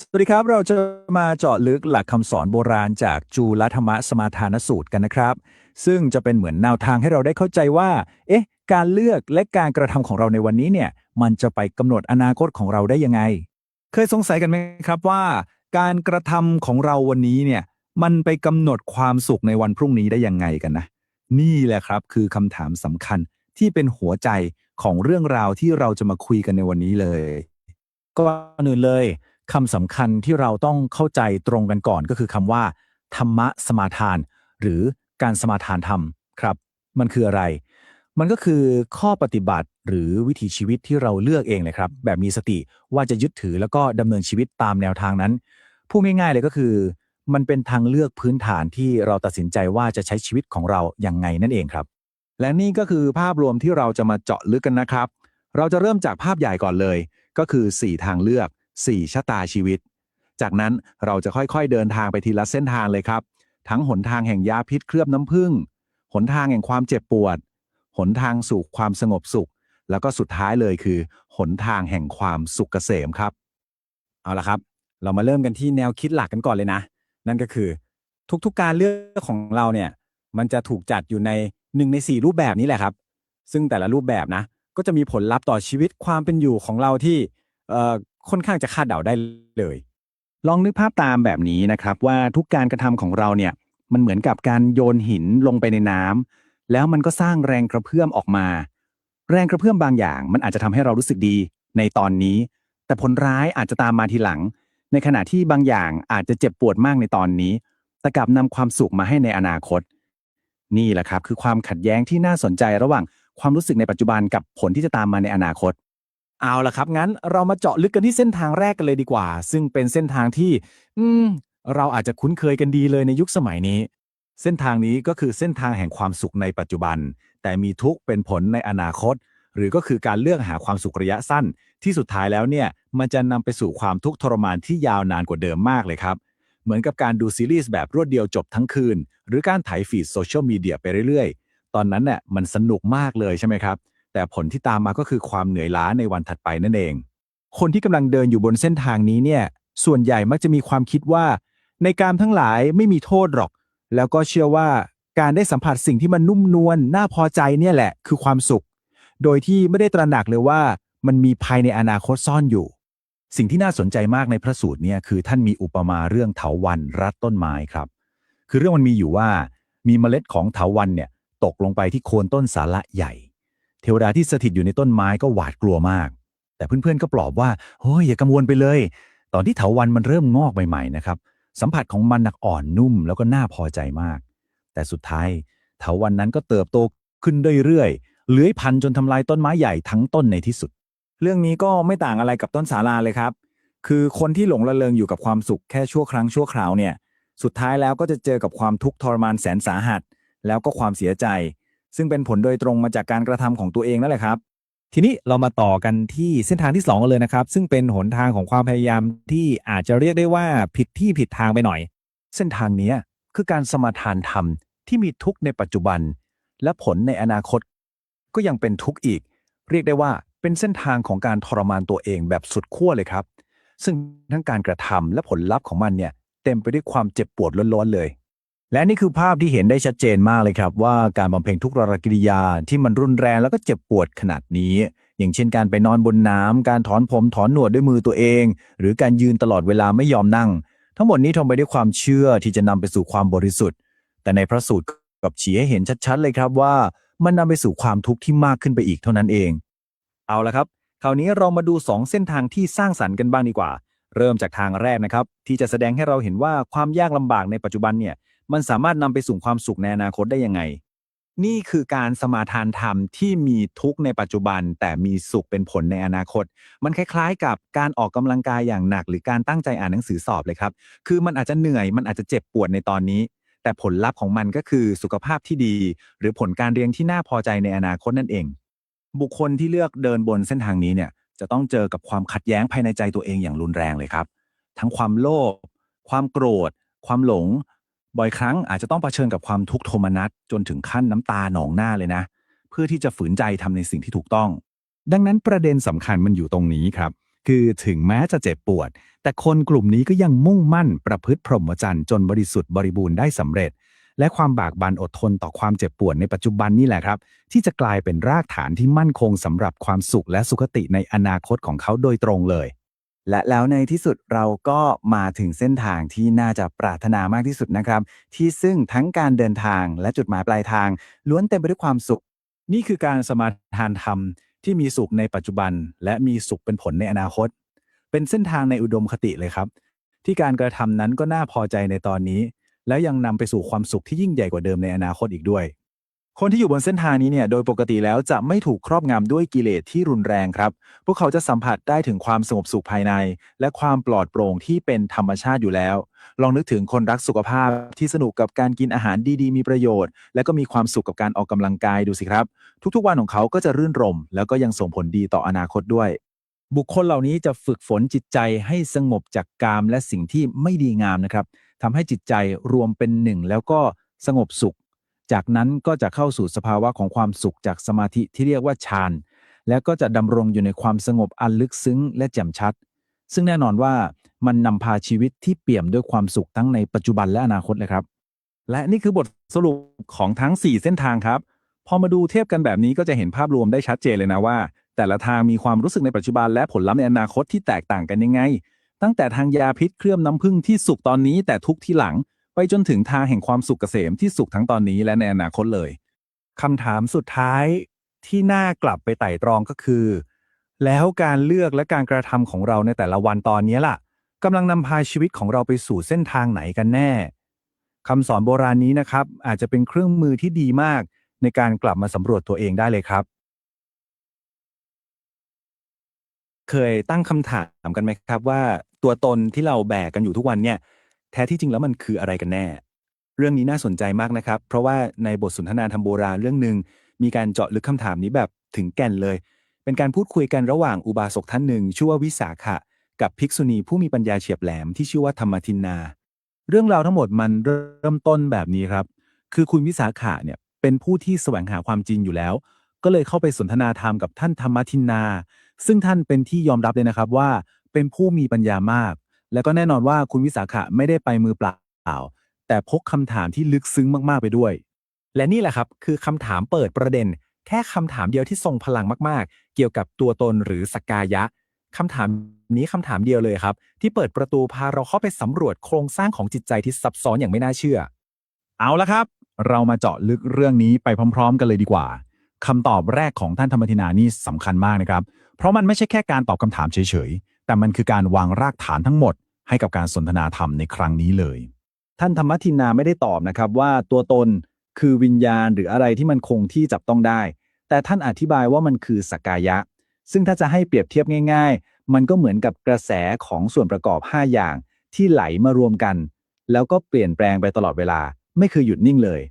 สวัสดีครับเราจะมาเจาะลึกหลักคำสอนโบราณจากจูลธรรมสมาทานสูตรกันนะครับซึ่งจะเป็นเหมือนแนวทางให้เราได้เข้าใจว่าการเลือกและการกระทำของเราในวันนี้เนี่ยมันจะไปกำหนดอนาคตของเราได้ยังไงเคยสงสัยกันไหมครับว่าการกระทำของเราวันนี้เนี่ยมันไปกำหนดความสุขในวันพรุ่งนี้ได้ยังไงกันนะนี่แหละครับคือคำถามสำคัญที่เป็นหัวใจของเรื่องราวที่เราจะมาคุยกันในวันนี้เลยก่อนอื่นเลย คำสำคัญที่เราต้องเข้าใจตรงกันก่อนก็คือคำว่าธรรมะสมาทานหรือการสมาทานธรรมครับมันคืออะไร มันก็คือข้อปฏิบัติหรือวิถีชีวิตที่เราเลือกเองเลยครับแบบมีสติว่าจะยึดถือแล้วก็ดำเนินชีวิตตามแนวทางนั้นพูดง่ายๆเลยก็คือมันเป็นทางเลือกพื้นฐานที่เราตัดสินใจว่าจะใช้ชีวิตของเราอย่างไงนั่นเองครับและนี่ก็คือภาพรวมที่เราจะมาเจาะลึกกันนะครับเราจะเริ่มจากภาพใหญ่ก่อนเลยก็คือ4ทางเลือก4ชะตาชีวิตจากนั้นเราจะค่อยๆเดินทางไปทีละเส้นทางเลยครับทั้งหนทางแห่งยาพิษเคลือบน้ำผึ้งหนทางแห่งความเจ็บปวดหนทางสู่ความสงบสุขแล้วก็สุดท้ายเลยคือหนทางแห่งความสุขเกษมครับเอาละครับเรามาเริ่มกันที่แนวคิดหลักกันก่อนเลยนะนั่นก็คือทุกๆการเลือกของเราเนี่ยมันจะถูกจัดอยู่ใน1ใน4รูปแบบนี้แหละครับซึ่งแต่ละรูปแบบนะก็จะมีผลลัพธ์ต่อชีวิตความเป็นอยู่ของเราที่ค่อนข้างจะคาดเดาได้เลยลองนึกภาพตามแบบนี้นะครับว่าทุกการกระทำของเราเนี่ยมันเหมือนกับการโยนหินลงไปในน้ำแล้วมันก็สร้างแรงกระเพื่อมออกมาแรงกระเพื่อมบางอย่างมันอาจจะทำให้เรารู้สึกดีในตอนนี้แต่ผลร้ายอาจจะตามมาทีหลังในขณะที่บางอย่างอาจจะเจ็บปวดมากในตอนนี้แต่กลับนำความสุขมาให้ในอนาคตนี่แหละครับคือความขัดแย้งที่น่าสนใจระหว่างความรู้สึกในปัจจุบันกับผลที่จะตามมาในอนาคต เอาล่ะครับงั้นเรามาเจาะลึกกันที่เส้นทางแรกกันเลยดีกว่าซึ่งเป็นเส้นทางที่อืมเราอาจจะคุ้นเคยกันดีเลยในยุคสมัยนี้เส้นทางนี้ก็คือเส้นทางแห่งความสุขในปัจจุบันแต่มีทุกข์เป็นผลในอนาคตหรือก็คือการเลือกหาความสุขระยะสั้นที่สุดท้ายแล้วเนี่ยมันจะนำไปสู่ความทุกข์ทรมานที่ยาวนานกว่าเดิมมากเลยครับเหมือนกับการดูซีรีส์แบบรวดเดียวจบทั้งคืนหรือการไถฟีดโซเชียลมีเดียไปเรื่อยๆตอนนั้นเนี่ยมันสนุกมากเลยใช่ไหมครับแต่ผลที่ตามมาก็คือความเหนื่อยล้าในวันถัดไปนั่นเองคนที่กำลังเดินอยู่บนเส้นทางนี้เนี่ยส่วนใหญ่มักจะมีความคิดว่าในกามทั้งหลายไม่มีโทษหรอกแล้วก็เชื่อว่าการได้สัมผัสสิ่งที่มันนุ่มนวลน่าพอใจเนี่ยแหละคือความสุขโดยที่ไม่ได้ตระหนักเลยว่ามันมีภัยในอนาคตซ่อนอยู่สิ่งที่น่าสนใจมากในพระสูตรเนี่ยคือท่านมีอุปมาเรื่องเถาวัลย์รัดต้นไม้ครับคือเรื่องมันมีอยู่ว่ามีเมล็ดของเถาวัลย์เนี่ยตกลงไปที่โคนต้นสาละใหญ่เทวดาที่สถิตอยู่ในต้นไม้ก็หวาดกลัวมากแต่เพื่อนๆก็ปลอบว่าโอ้ยอย่ากังวลไปเลยตอนที่เถาวัลย์มันเริ่มงอกใหม่ๆนะครับสัมผัสของมันหนักอ่อนนุ่มแล้วก็น่าพอใจมากแต่สุดท้ายเถาวัลย์นั้นก็เติบโตขึ้นเรื่อยๆเลื้อยพันจนทำลายต้นไม้ใหญ่ทั้งต้นในที่สุดเรื่องนี้ก็ไม่ต่างอะไรกับต้นสาลาเลยครับคือคนที่หลงระเริงอยู่กับความสุขแค่ชั่วครั้งชั่วคราวเนี่ยสุดท้ายแล้วก็จะเจอกับความทุกข์ทรมานแสนสาหัสแล้วก็ความเสียใจซึ่งเป็นผลโดยตรงมาจากการกระทำของตัวเองนั่นแหละครับทีนี้เรามาต่อกันที่เส้นทางที่2กันเลยนะครับซึ่งเป็นหนทางของความพยายามที่อาจจะเรียกได้ว่าผิดที่ผิดทางไปหน่อยเส้นทางนี้คือการสมาทานธรรมที่มีทุกข์ในปัจจุบันและผลในอนาคตก็ยังเป็นทุกข์อีกเรียกได้ว่าเป็นเส้นทางของการทรมานตัวเองแบบสุดขั้วเลยครับซึ่งทั้งการกระทำและผลลัพธ์ของมันเนี่ยเต็มไปด้วยความเจ็บปวดล้วนๆเลยและนี่คือภาพที่เห็นได้ชัดเจนมากเลยครับว่าการบำเพ็ญทุกขกิริยาที่มันรุนแรงแล้วก็เจ็บปวดขนาดนี้อย่างเช่นการไปนอนบนน้ำการถอนผมถอนหนวดด้วยมือตัวเองหรือการยืนตลอดเวลาไม่ยอมนั่งทั้งหมดนี้ทำไปด้วยความเชื่อที่จะนำไปสู่ความบริสุทธิ์แต่ในพระสูตรกับชี้ให้เห็นชัดๆเลยครับว่ามันนำไปสู่ความทุกข์ที่มากขึ้นไปอีกเท่านั้นเองเอาละครับคราวนี้เรามาดู2เส้นทางที่สร้างสรรค์กันบ้างดีกว่าเริ่มจากทางแรกนะครับที่จะแสดงให้เราเห็นว่าความยากลำบากในปัจจุบันเนี่ยมันสามารถนำไปสู่ความสุขในอนาคตได้ยังไงนี่คือการสมาทานธรรมที่มีทุกข์ในปัจจุบันแต่มีสุขเป็นผลในอนาคตมันคล้ายๆกับการออกกำลังกายอย่างหนักหรือการตั้งใจอ่านหนังสือสอบเลยครับคือมันอาจจะเหนื่อยมันอาจจะเจ็บปวดในตอนนี้แต่ผลลัพธ์ของมันก็คือสุขภาพที่ดีหรือผลการเรียนที่น่าพอใจในอนาคตนั่นเองบุคคลที่เลือกเดินบนเส้นทางนี้เนี่ยจะต้องเจอกับความขัดแย้งภายในใจตัวเองอย่างรุนแรงเลยครับทั้งความโลภความโกรธความหลงบ่อยครั้งอาจจะต้องเผชิญกับความทุกข์โทมนัสจนถึงขั้นน้ำตาหนองหน้าเลยนะเพื่อที่จะฝืนใจทำในสิ่งที่ถูกต้องดังนั้นประเด็นสำคัญมันอยู่ตรงนี้ครับคือถึงแม้จะเจ็บปวดแต่คนกลุ่มนี้ก็ยังมุ่งมั่นประพฤติพรหมจรรย์จนบริสุทธิ์บริบูรณ์ได้สำเร็จและความบากบั่นอดทนต่อความเจ็บปวดในปัจจุบันนี่แหละครับที่จะกลายเป็นรากฐานที่มั่นคงสำหรับความสุขและสุขติในอนาคตของเขาโดยตรงเลยและแล้วในที่สุดเราก็มาถึงเส้นทางที่น่าจะปรารถนามากที่สุดนะครับที่ซึ่งทั้งการเดินทางและจุดหมายปลายทางล้วนเต็มไปด้วยความสุขนี่คือการสมาทานธรรมที่มีสุขในปัจจุบันและมีสุขเป็นผลในอนาคตเป็นเส้นทางในอุดมคติเลยครับที่การกระทำนั้นก็น่าพอใจในตอนนี้แล้วยังนำไปสู่ความสุขที่ยิ่งใหญ่กว่าเดิมในอนาคตอีกด้วย คนที่อยู่บนเส้นทางนี้เนี่ยโดยปกติแล้วจะไม่ถูกครอบงำด้วยกิเลสที่รุนแรงครับพวกเขาจะสัมผัสได้ถึงความสงบสุขภายในและความปลอดโปร่งที่เป็นธรรมชาติอยู่แล้วลองนึกถึงคนรักสุขภาพที่สนุกกับการกินอาหารดีๆมีประโยชน์และก็มีความสุขกับการออกกำลังกายดูสิครับทุกๆวันของเขาก็จะรื่นรมย์แล้วก็ยังส่งผลดีต่ออนาคตด้วยบุคคลเหล่านี้จะฝึกฝนจิตใจให้สงบจากกามและสิ่งที่ไม่ดีงามนะครับทำให้จิตใจรวมเป็นหนึ่งแล้วก็สงบสุข จากนั้นก็จะเข้าสู่สภาวะของความสุขจากสมาธิที่เรียกว่าฌานและก็จะดำรงอยู่ในความสงบอันลึกซึ้งและแจ่มชัดซึ่งแน่นอนว่ามันนำพาชีวิตที่เปี่ยมด้วยความสุขทั้งในปัจจุบันและอนาคตเลยครับและนี่คือบทสรุปของทั้ง4เส้นทางครับพอมาดูเทียบกันแบบนี้ก็จะเห็นภาพรวมได้ชัดเจนเลยนะว่าแต่ละทางมีความรู้สึกในปัจจุบันและผลลัพธ์ในอนาคตที่แตกต่างกันยังไงตั้งแต่ทางยาพิษเคลือบน้ำผึ้งที่สุขตอนนี้แต่ทุกข์ที่หลัง ไปจนถึงทางแห่งความสุขเกษมที่สุขทั้งตอนนี้และในอนาคตเลยคำถามสุดท้ายที่น่ากลับไปไต่ตรองก็คือแล้วการเลือกและการกระทำของเราในแต่ละวันตอนนี้ล่ะกำลังนำพาชีวิตของเราไปสู่เส้นทางไหนกันแน่คำสอนโบราณนี้นะครับอาจจะเป็นเครื่องมือที่ดีมากในการกลับมาสำรวจตัวเองได้เลยครับเคยตั้งคำถามกันไหมครับว่าตัวตนที่เราแบกกันอยู่ทุกวันเนี่ยแท้ที่จริงแล้วมันคืออะไรกันแน่ เรื่องนี้น่าสนใจมากนะครับ เพราะว่าในบทสนทนาธรรมโบราณเรื่องหนึ่งมีการเจาะลึกคำถามนี้แบบถึงแก่นเลย เป็นการพูดคุยกันระหว่างอุบาสกท่านหนึ่งชื่อว่าวิสาขะกับภิกษุณีผู้มีปัญญาเฉียบแหลมที่ชื่อว่าธรรมทินนา เรื่องราวทั้งหมดมันเริ่มต้นแบบนี้ครับ คือคุณวิสาขะเนี่ยเป็นผู้ที่แสวงหาความจริงอยู่แล้ว ก็เลยเข้าไปสนทนาธรรมกับท่านธรรมทินนา ซึ่งท่านเป็นที่ยอมรับเลยนะครับว่าเป็นผู้มีปัญญามาก และก็แน่นอนว่าคุณวิสาขะไม่ได้ไปมือเปล่า แต่พกคำถามที่ลึกซึ้งมากๆไปด้วย และนี่แหละครับคือคำถามเปิดประเด็นแค่คำถามเดียวที่ทรงพลังมากๆเกี่ยวกับตัวตนหรือสักกายะคำถามนี้คำถามเดียวเลยครับที่เปิดประตูพาเราเข้าไปสำรวจโครงสร้างของจิตใจที่ซับซ้อนอย่างไม่น่าเชื่อเอาละครับเรามาเจาะลึกเรื่องนี้ไปพร้อมๆกันเลยดีกว่าคำตอบแรกของท่านธรรมทินานี่สำคัญมากนะครับเพราะมันไม่ใช่แค่การตอบคำถามเฉยๆแต่มันคือการวางรากฐานทั้งหมดให้กับการสนทนาธรรมในครั้งนี้เลยท่านธรรมทินาไม่ได้ตอบนะครับว่าตัวตนคือวิญญาณหรืออะไรที่มันคงที่จับต้องได้แต่ท่านอธิบายว่ามันคือสักกายะซึ่งถ้าจะให้เปรียบเทียบง่ายๆมันก็เหมือนกับกระแสของส่วนประกอบ5อย่างที่ไหลมารวมกันแล้วก็เปลี่ยนแปลงไปตลอดเวลาไม่เคยหยุดนิ่งเลย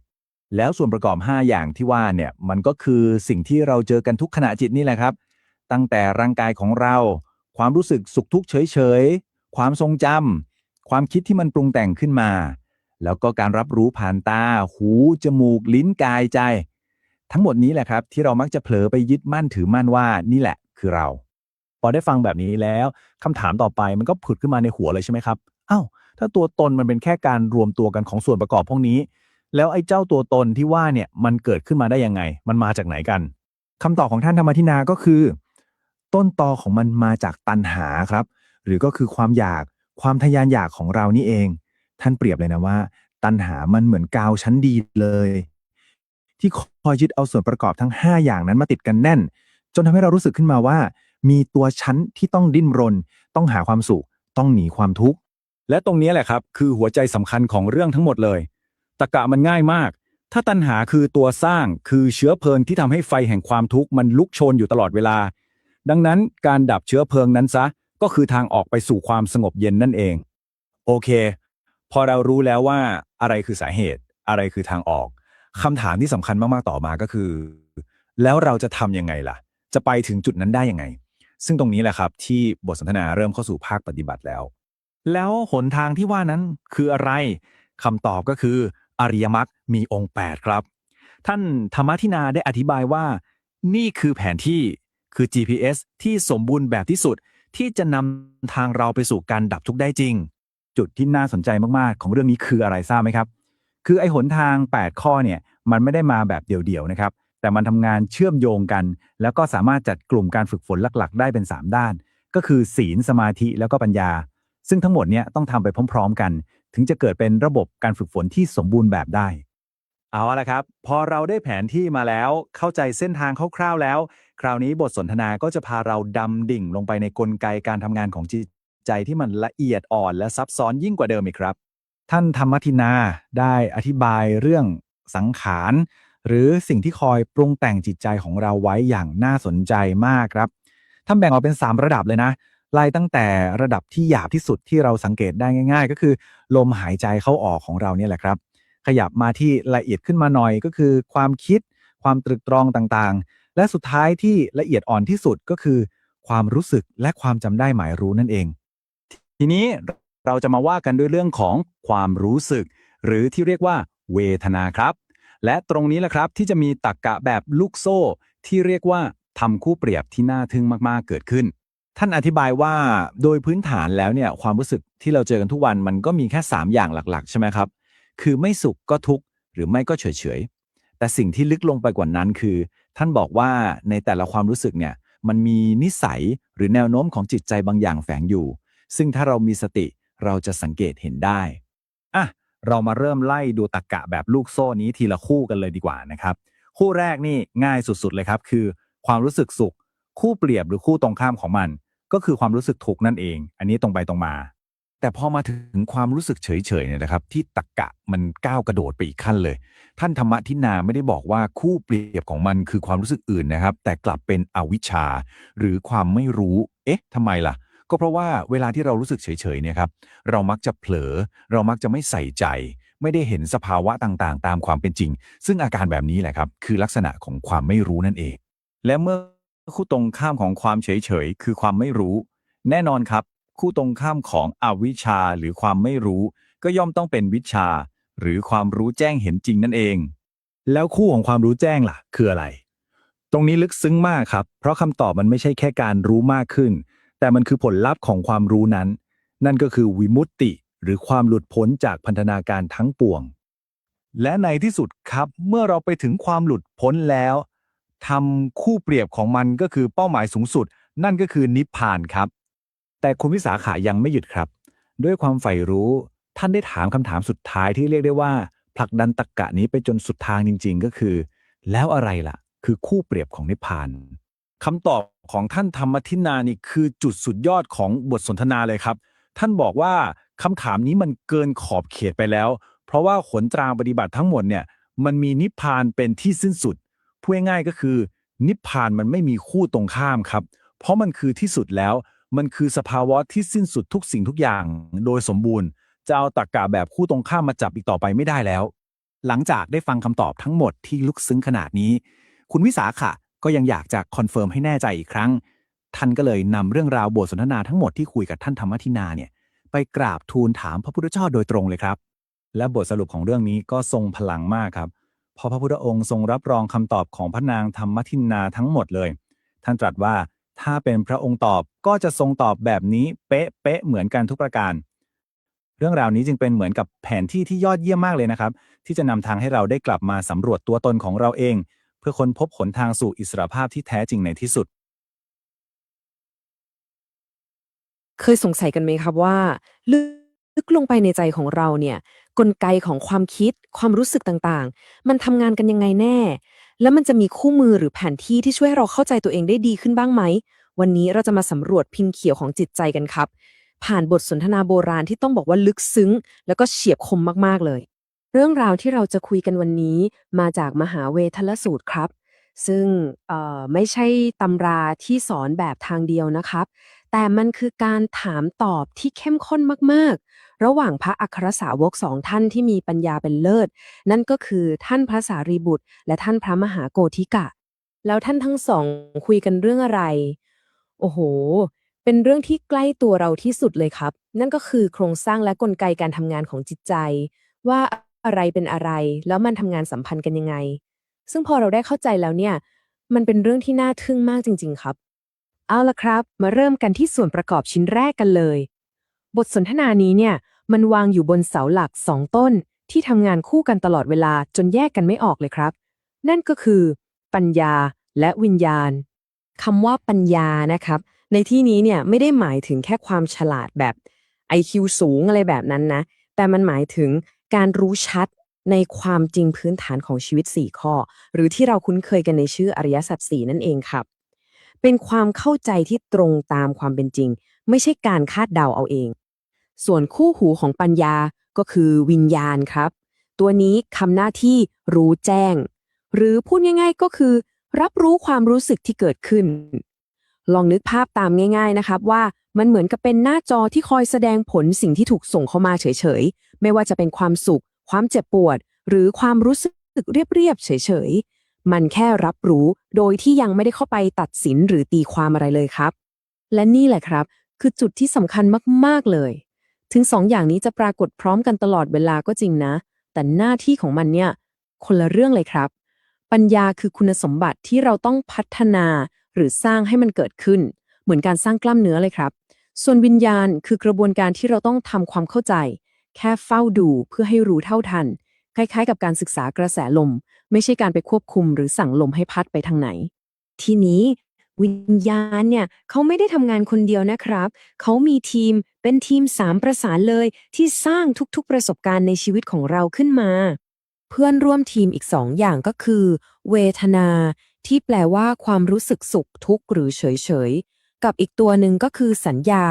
แล้วส่วนประกอบ5อย่างที่ว่าเนี่ยมันก็คือสิ่งที่เราเจอกันทุกขณะจิตนี่แหละครับตั้งแต่ร่างกายของเราความรู้สึกสุขทุกข์เฉยๆความทรงจำความคิดที่มันปรุงแต่งขึ้นมาแล้วก็การรับรู้ผ่านตาหูจมูกลิ้นกายใจทั้งหมดนี้แหละครับที่เรามักจะเผลอไปยึดมั่นถือมั่นว่านี่แหละคือเราพอได้ฟังแบบนี้แล้วคำถามต่อไปมันก็ผุดขึ้นมาในหัวเลยใช่ไหมครับอ้าวถ้าตัวตนมันเป็นแค่การรวมตัวกันของส่วนประกอบพวกนี้แล้วไอ้เจ้าตัวตนที่ว่าเนี่ยมันเกิดขึ้นมาได้ยังไงมันมาจากไหนกันคำตอบของท่านธรรมทินาก็คือต้นตอของมันมาจากตัณหาครับหรือก็คือความอยากความทะยานอยากของเรานี่เองท่านเปรียบเลยนะว่าตัณหามันเหมือนกาวชั้นดีเลยที่คอยยึดเอาส่วนประกอบทั้ง5อย่างนั้นมาติดกันแน่นจนทำให้เรารู้สึกขึ้นมาว่ามีตัวชั้นที่ต้องดิ้นรนต้องหาความสุขต้องหนีความทุกข์และตรงนี้แหละครับคือหัวใจสำคัญของเรื่องทั้งหมดเลยตรรกะมันง่ายมากถ้าตัณหาคือตัวสร้างคือเชื้อเพลิงที่ทำให้ไฟแห่งความทุกข์มันลุกโชนอยู่ตลอดเวลาดังนั้นการดับเชื้อเพลิงนั้นซะก็คือทางออกไปสู่ความสงบเย็นนั่นเองโอเคพอเรารู้แล้วว่าอะไรคือสาเหตุอะไรคือทางออกคำถามที่สำคัญมากๆต่อมาก็คือแล้วเราจะทำยังไงล่ะจะไปถึงจุดนั้นได้ยังไงซึ่งตรงนี้แหละครับที่บทสนทนาเริ่มเข้าสู่ภาคปฏิบัติแล้วหนทางที่ว่านั้นคืออะไรคำตอบก็คืออริยมรรคมีองค์8ครับท่านธรรมทินาได้อธิบายว่านี่คือแผนที่คือ GPS ที่สมบูรณ์แบบที่สุดที่จะนำทางเราไปสู่การดับทุกข์ได้จริงจุดที่น่าสนใจมากๆของเรื่องนี้คืออะไรทราบไหมครับคือไอ้หนทาง8ข้อเนี่ยมันไม่ได้มาแบบเดี่ยวๆนะครับแต่มันทำงานเชื่อมโยงกันแล้วก็สามารถจัดกลุ่มการฝึกฝนหลักๆได้เป็น3ด้านก็คือศีลสมาธิแล้วก็ปัญญาซึ่งทั้งหมดเนี่ยต้องทำไปพร้อมๆกันถึงจะเกิดเป็นระบบการฝึกฝนที่สมบูรณ์แบบได้เอาละครับพอเราได้แผนที่มาแล้วเข้าใจเส้นทางคร่าวๆแล้วคราวนี้บทสนทนาก็จะพาเราดำดิ่งลงไปในกลไกการทำงานของจิตใจที่มันละเอียดอ่อนและซับซ้อนยิ่งกว่าเดิมอีกครับท่านธรรมทินาได้อธิบายเรื่องสังขาร หรือสิ่งที่คอยปรุงแต่งจิตใจของเราไว้อย่างน่าสนใจมากครับถ้าแบ่งออกเป็น3ระดับเลยนะไล่ตั้งแต่ระดับที่หยาบที่สุดที่เราสังเกตได้ง่ายๆก็คือลมหายใจเข้าออกของเราเนี่ยแหละครับขยับมาที่ละเอียดขึ้นมาหน่อยก็คือความคิดความตรึกตรองต่างๆและสุดท้ายที่ละเอียดอ่อนที่สุดก็คือความรู้สึกและความจำได้หมายรู้นั่นเองทีนี้เราจะมาว่ากันด้วยเรื่องของความรู้สึกหรือที่เรียกว่าเวทนาครับและตรงนี้แหละครับที่จะมีตรรกะแบบลูกโซ่ที่เรียกว่าทำคู่เปรียบที่น่าทึ่งมากๆเกิดขึ้นท่านอธิบายว่าโดยพื้นฐานแล้วเนี่ยความรู้สึกที่เราเจอกันทุกวันมันก็มีแค่3อย่างหลักๆใช่ไหมครับคือไม่สุขก็ทุกข์หรือไม่ก็เฉยๆแต่สิ่งที่ลึกลงไปกว่านั้นคือท่านบอกว่าในแต่ละความรู้สึกเนี่ยมันมีนิสัยหรือแนวโน้มของจิตใจบางอย่างแฝงอยู่ซึ่งถ้าเรามีสติเราจะสังเกตเห็นได้อ่ะเรามาเริ่มไล่ดูตรรกะแบบลูกโซ่นี้ทีละคู่กันเลยดีกว่านะครับคู่แรกนี่ง่ายสุดๆเลยครับคือความรู้สึกสุขคู่เปรียบหรือคู่ตรงข้ามของมันก็คือความรู้สึกทุกข์นั่นเองอันนี้ตรงไปตรงมาแต่พอมาถึงความรู้สึกเฉยๆเนี่ยนะครับที่ตรรกะมันก้าวกระโดดไปอีกขั้นเลยท่านธรรมทินาไม่ได้บอกว่าคู่เปรียบของมันคือความรู้สึกอื่นนะครับแต่กลับเป็นอวิชชาหรือความไม่รู้เอ๊ะทำไมล่ะก็เพราะว่าเวลาที่เรารู้สึกเฉยๆเนี่ยครับเรามักจะเผลอเรามักจะไม่ใส่ใจไม่ได้เห็นสภาวะต่างๆตามความเป็นจริงซึ่งอาการแบบนี้แหละครับคือลักษณะของความไม่รู้นั่นเองและเมื่อคู่ตรงข้ามของความเฉยๆคือความไม่รู้แน่นอนครับคู่ตรงข้ามของอวิชชาหรือความไม่รู้ก็ย่อมต้องเป็นวิชชาหรือความรู้แจ้งเห็นจริงนั่นเองแล้วคู่ของความรู้แจ้งล่ะคืออะไรตรงนี้ลึกซึ้งมากครับเพราะคำตอบมันไม่ใช่แค่การรู้มากขึ้นแต่มันคือผลลัพธ์ของความรู้นั้นนั่นก็คือวิมุตติหรือความหลุดพ้นจากพันธนาการทั้งปวงและในที่สุดครับเมื่อเราไปถึงความหลุดพ้นแล้วทำคู่เปรียบของมันก็คือเป้าหมายสูงสุดนั่นก็คือนิพพานครับแต่คุณวิสาขายังไม่หยุดครับด้วยความใฝ่รู้ท่านได้ถามคำถามสุดท้ายที่เรียกได้ว่าผลักดันตรรกะนี้ไปจนสุดทางจริงๆก็คือแล้วอะไรล่ะคือคู่เปรียบของนิพพานคำตอบของท่านธรรมทินานี่คือจุดสุดยอดของบทสนทนาเลยครับท่านบอกว่าคำถามนี้มันเกินขอบเขตไปแล้วเพราะว่าหนทางปฏิบัติทั้งหมดเนี่ยมันมีนิพพานเป็นที่สิ้นสุดพูดง่ายๆก็คือนิพพานมันไม่มีคู่ตรงข้ามครับเพราะมันคือที่สุดแล้วมันคือสภาวะที่สิ้นสุดทุกสิ่งทุกอย่างโดยสมบูรณ์จะเอาตรรกะแบบคู่ตรงข้ามมาจับอีกต่อไปไม่ได้แล้วหลังจากได้ฟังคำตอบทั้งหมดที่ลึกซึ้งขนาดนี้คุณวิสาขะก็ยังอยากจะคอนเฟิร์มให้แน่ใจอีกครั้งท่านก็เลยนำเรื่องราวบทสนทนาทั้งหมดที่คุยกับท่านธรรมทินาเนี่ยไปกราบทูลถามพระพุทธเจ้าโดยตรงเลยครับและบทสรุปของเรื่องนี้ก็ทรงพลังมากครับพอพระพุทธองค์ทรงรับรองคำตอบของพระนางธรรมทินาทั้งหมดเลยท่านตรัสว่าถ้าเป็นพระองค์ตอบก็จะทรงตอบแบบนี้เป๊ะๆเหมือนกันทุกประการเรื่องราวนี้จึงเป็นเหมือนกับแผนที่ที่ยอดเยี่ยมมากเลยนะครับที่จะนำทางให้เราได้กลับมาสำรวจตัวตนของเราเองเพื่อค้นพบหนทางสู่อิสรภาพที่แท้จริงในที่สุด เคยสงสัยกันไหมครับว่าลึกลงไปในใจของเราเนี่ยกลไกของความคิดความรู้สึกต่างๆมันทำงานกันยังไงแน่แล้วมันจะมีคู่มือหรือแผนที่ที่ช่วยให้เราเข้าใจตัวเองได้ดีขึ้นบ้างไหมวันนี้เราจะมาสำรวจพิมพ์เขียวของจิตใจกันครับผ่านบทสนทนาโบราณที่ต้องบอกว่าลึกซึ้งแล้วก็เฉียบคมมากๆเลยเรื่องราวที่เราจะคุยกันวันนี้มาจากมหาเวทลสูตรครับซึ่งไม่ใช่ตำราที่สอนแบบทางเดียวนะครับ แต่มันคือการถามตอบที่เข้มข้นมากๆ ระหว่างพระอัครสาวก2ท่านที่มีปัญญาเป็นเลิศ นั่นก็คือท่านพระสารีบุตรและท่านพระมหาโกธิกะ แล้วท่านทั้งสองคุยกันเรื่องอะไร โอ้โห เป็นเรื่องที่ใกล้ตัวเราที่สุดเลยครับ นั่นก็คือโครงสร้างและกลไกการทำงานของจิตใจ ว่าอะไรเป็นอะไร แล้วมันทำงานสัมพันธ์กันยังไง ซึ่งพอเราได้เข้าใจแล้วเนี่ย มันเป็นเรื่องที่น่าทึ่งมากจริงๆครับ เอาล่ะครับ มาเริ่มกันที่ส่วนประกอบชิ้นแรกกันเลย บทสนทนานี้เนี่ยมันวางอยู่บนเสาหลัก2ต้นที่ทำงานคู่กันตลอดเวลาจนแยกกันไม่ออกเลยครับ นั่นก็คือปัญญาและวิญญาณคำว่าปัญญานะครับในที่นี้เนี่ยไม่ได้หมายถึงแค่ความฉลาดแบบ IQ สูงอะไรแบบนั้นนะแต่มันหมายถึงการรู้ชัดในความจริงพื้นฐานของชีวิต4ข้อหรือที่เราคุ้นเคยกันในชื่ออริยสัจ4นั่นเองครับ เป็นความเข้าใจที่ตรงตามความเป็นจริงไม่ใช่การคาดเดาเอาเองส่วนคู่หูของปัญญาก็คือวิญญาณครับตัวนี้ทำหน้าที่รู้แจ้ง หรือพูดง่ายๆก็คือ รับรู้ความรู้สึกที่เกิดขึ้น ลองนึกภาพตามง่ายๆนะครับว่ามันเหมือนกับเป็นหน้าจอที่คอยแสดงผลสิ่งที่ถูกส่งเข้ามาเฉยๆไม่ว่าจะเป็นความสุขความเจ็บปวดหรือความรู้สึกเรียบๆเฉยๆมันแค่รับรู้โดยที่ยังไม่ได้เข้าไปตัดสินหรือตีความอะไรเลยครับและนี่แหละครับคือจุดที่สำคัญมากๆเลยถึงสองอย่างนี้จะปรากฏพร้อมกันตลอดเวลาก็จริงนะแต่หน้าที่ของมันเนี่ยคนละเรื่องเลยครับปัญญาคือคุณสมบัติที่เราต้องพัฒนาหรือสร้างให้มันเกิดขึ้นเหมือนการสร้างกล้ามเนื้อเลยครับส่วนวิญญาณคือกระบวนการที่เราต้องทำความเข้าใจแค่เฝ้าดูเพื่อให้รู้เท่าทันคล้ายๆกับการศึกษากระแสลมไม่ใช่การไปควบคุมหรือสั่งลมให้พัดไปทางไหนทีนี้วิญญาณเนี่ยเขาไม่ได้ทำงานคนเดียวนะครับเขามีทีมเป็นทีม3ประสานเลยที่สร้างทุกๆประสบการณ์ในชีวิตของเราขึ้นมาเพื่อนร่วมทีมอีก2อย่างก็คือเวทนาที่แปลว่าความรู้สึกสุขทุกข์หรือเฉยๆกับอีกตัวหนึ่งก็คือสัญญา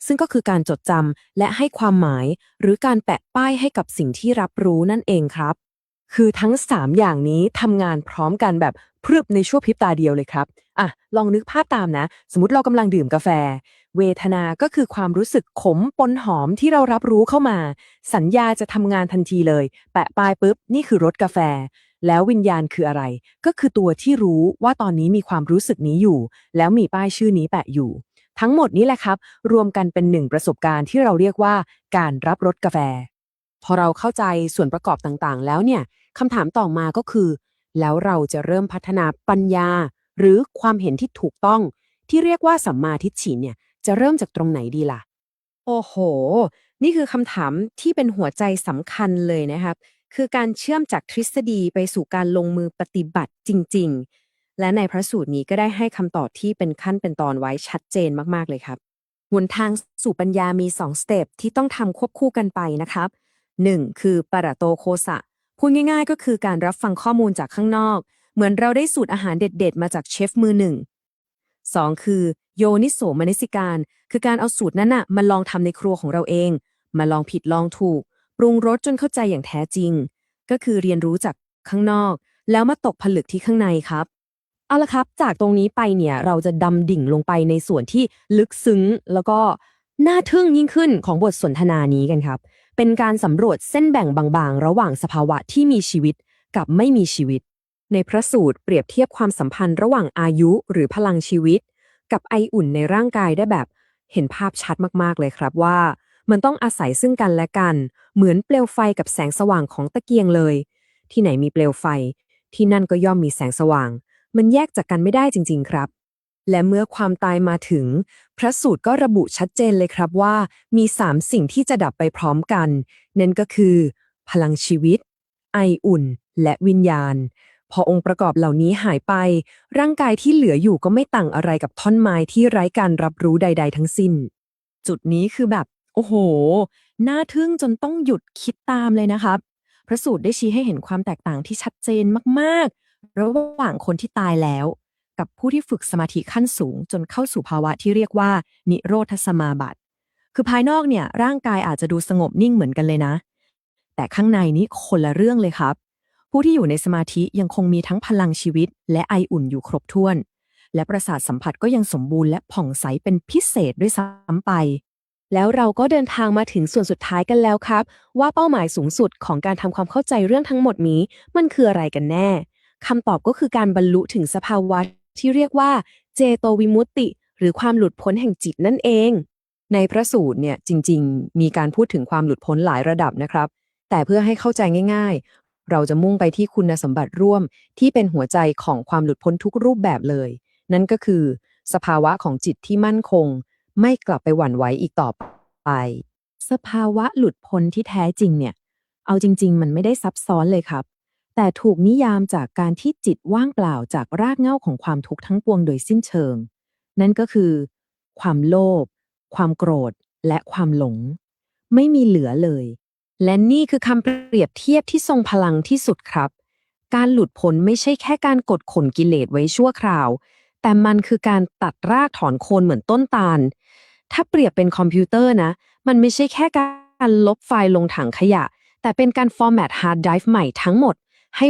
ซึ่งก็คือการจดจำและให้ความหมายหรือการแปะป้ายให้กับสิ่งที่รับรู้นั่นเองครับคือทั้ง3อย่างนี้ทำงานพร้อมกันแบบพรึบในชั่วพริบตาเดียวเลยครับลองนึกภาพตามนะสมมติเรากำลังดื่มกาแฟเวทนาก็คือความรู้สึกขมปนหอมที่เรารับรู้เข้ามาสัญญาจะทำงานทันทีเลยแปะป้ายปุ๊บนี่คือรสกาแฟแล้ววิญญาณคืออะไรก็คือตัวที่รู้ว่าตอนนี้มีความรู้สึกนี้อยู่แล้วมีป้ายชื่อนี้แปะอยู่ทั้งหมดนี้แหละครับรวมกันเป็น1ประสบการณ์ที่เราเรียกว่าการรับรสกาแฟพอเราเข้าใจส่วนประกอบต่างๆแล้วเนี่ยคำถามต่อมาก็คือแล้วเราจะเริ่มพัฒนาปัญญาหรือความเห็นที่ถูกต้องที่เรียกว่าสัมมาทิฏฐิเนี่ยจะเริ่มจากตรงไหนดีล่ะโอ้โหนี่คือคำถามที่เป็นหัวใจสำคัญเลยนะครับคือการเชื่อมจากทฤษฎีไปสู่การลงมือปฏิบัติจริงๆและในพระสูตรนี้ก็ได้ให้คำตอบที่เป็นขั้นเป็นตอนไว้ชัดเจนมากๆเลยครับหนทางสู่ปัญญามี2สเต็ปที่ต้องทำควบคู่กันไปนะครับ1คือปรโตโคสะพูดง่ายๆก็คือการรับฟังข้อมูลจากข้างนอกเหมือนเราได้สูตรอาหารเด็ดๆมาจากเชฟมือหนึ่ง2คือโยนิโสมนสิการคือการเอาสูตรนั้นมาลองทำในครัวของเราเองมาลองผิดลองถูกปรุงรสจนเข้าใจอย่างแท้จริงก็คือเรียนรู้จากข้างนอกแล้วมาตกผลึกที่ข้างในครับเอาละครับจากตรงนี้ไปเนี่ยเราจะดำดิ่งลงไปในส่วนที่ลึกซึ้งแล้วก็น่าทึ่งยิ่งขึ้นของบทสนทนานี้กันครับเป็นการสำรวจเส้นแบ่งบางๆระหว่างสภาวะที่มีชีวิตกับไม่มีชีวิตในพระสูตรเปรียบเทียบความสัมพันธ์ระหว่างอายุหรือพลังชีวิตกับไออุ่นในร่างกายได้แบบเห็นภาพชัดมากๆเลยครับว่ามันต้องอาศัยซึ่งกันและกันเหมือนเปลวไฟกับแสงสว่างของตะเกียงเลยที่ไหนมีเปลวไฟที่นั่นก็ย่อมมีแสงสว่างมันแยกจากกันไม่ได้จริงๆครับและเมื่อความตายมาถึงพระสูตรก็ระบุชัดเจนเลยครับว่ามี3สิ่งที่จะดับไปพร้อมกันนั่นก็คือพลังชีวิตไออุ่นและวิญญาณพอองค์ประกอบเหล่านี้หายไปร่างกายที่เหลืออยู่ก็ไม่ต่างอะไรกับท่อนไม้ที่ไร้การรับรู้ใดๆทั้งสิ้นจุดนี้คือแบบโอ้โหน่าทึ่งจนต้องหยุดคิดตามเลยนะครับพระสูตรได้ชี้ให้เห็นความแตกต่างที่ชัดเจนมากๆระหว่างคนที่ตายแล้วกับผู้ที่ฝึกสมาธิขั้นสูงจนเข้าสู่ภาวะที่เรียกว่านิโรธสมาบัติคือภายนอกเนี่ยร่างกายอาจจะดูสงบนิ่งเหมือนกันเลยนะแต่ข้างในนี้คนละเรื่องเลยครับผู้ที่อยู่ในสมาธิยังคงมีทั้งพลังชีวิตและไออุ่นอยู่ครบถ้วนและประสาทสัมผัสก็ยังสมบูรณ์และผ่องใสเป็นพิเศษด้วยซ้ำไปแล้วเราก็เดินทางมาถึงส่วนสุดท้ายกันแล้วครับว่าเป้าหมายสูงสุดของการทำความเข้าใจเรื่องทั้งหมดนี้มันคืออะไรกันแน่คำตอบก็คือการบรรลุถึงสภาวะที่เรียกว่าเจโตวิมุตติหรือความหลุดพ้นแห่งจิตนั่นเองในพระสูตรเนี่ยจริงๆมีการพูดถึงความหลุดพ้นหลายระดับนะครับแต่เพื่อให้เข้าใจง่ายๆเราจะมุ่งไปที่คุณสมบัติร่วมที่เป็นหัวใจของความหลุดพ้นทุกรูปแบบเลยนั่นก็คือสภาวะของจิตที่มั่นคงไม่กลับไปหวั่นไหวอีกต่อไปสภาวะหลุดพ้นที่แท้จริงเนี่ยเอาจริงๆมันไม่ได้ซับซ้อนเลยครับแต่ถูกนิยามจากการที่จิตว่างเปล่าจากรากเหง้าของความทุกข์ทั้งปวงโดยสิ้นเชิงนั่นก็คือความโลภความโกรธและความหลงไม่มีเหลือเลยและนี่คือคำเปรียบเทียบที่ทรงพลังที่สุดครับการหลุดพ้นไม่ใช่แค่การกดข่นกิเลสไว้ชั่วคราวแต่มันคือการตัดรากถอนโคนเหมือนต้นตาลถ้าเปรียบเป็นคอมพิวเตอร์นะมันไม่ใช่แค่การลบไฟล์ลงถังขยะแต่เป็นการฟอร์แมตฮาร์ดไดรฟ์ใหม่ทั้งหมดให้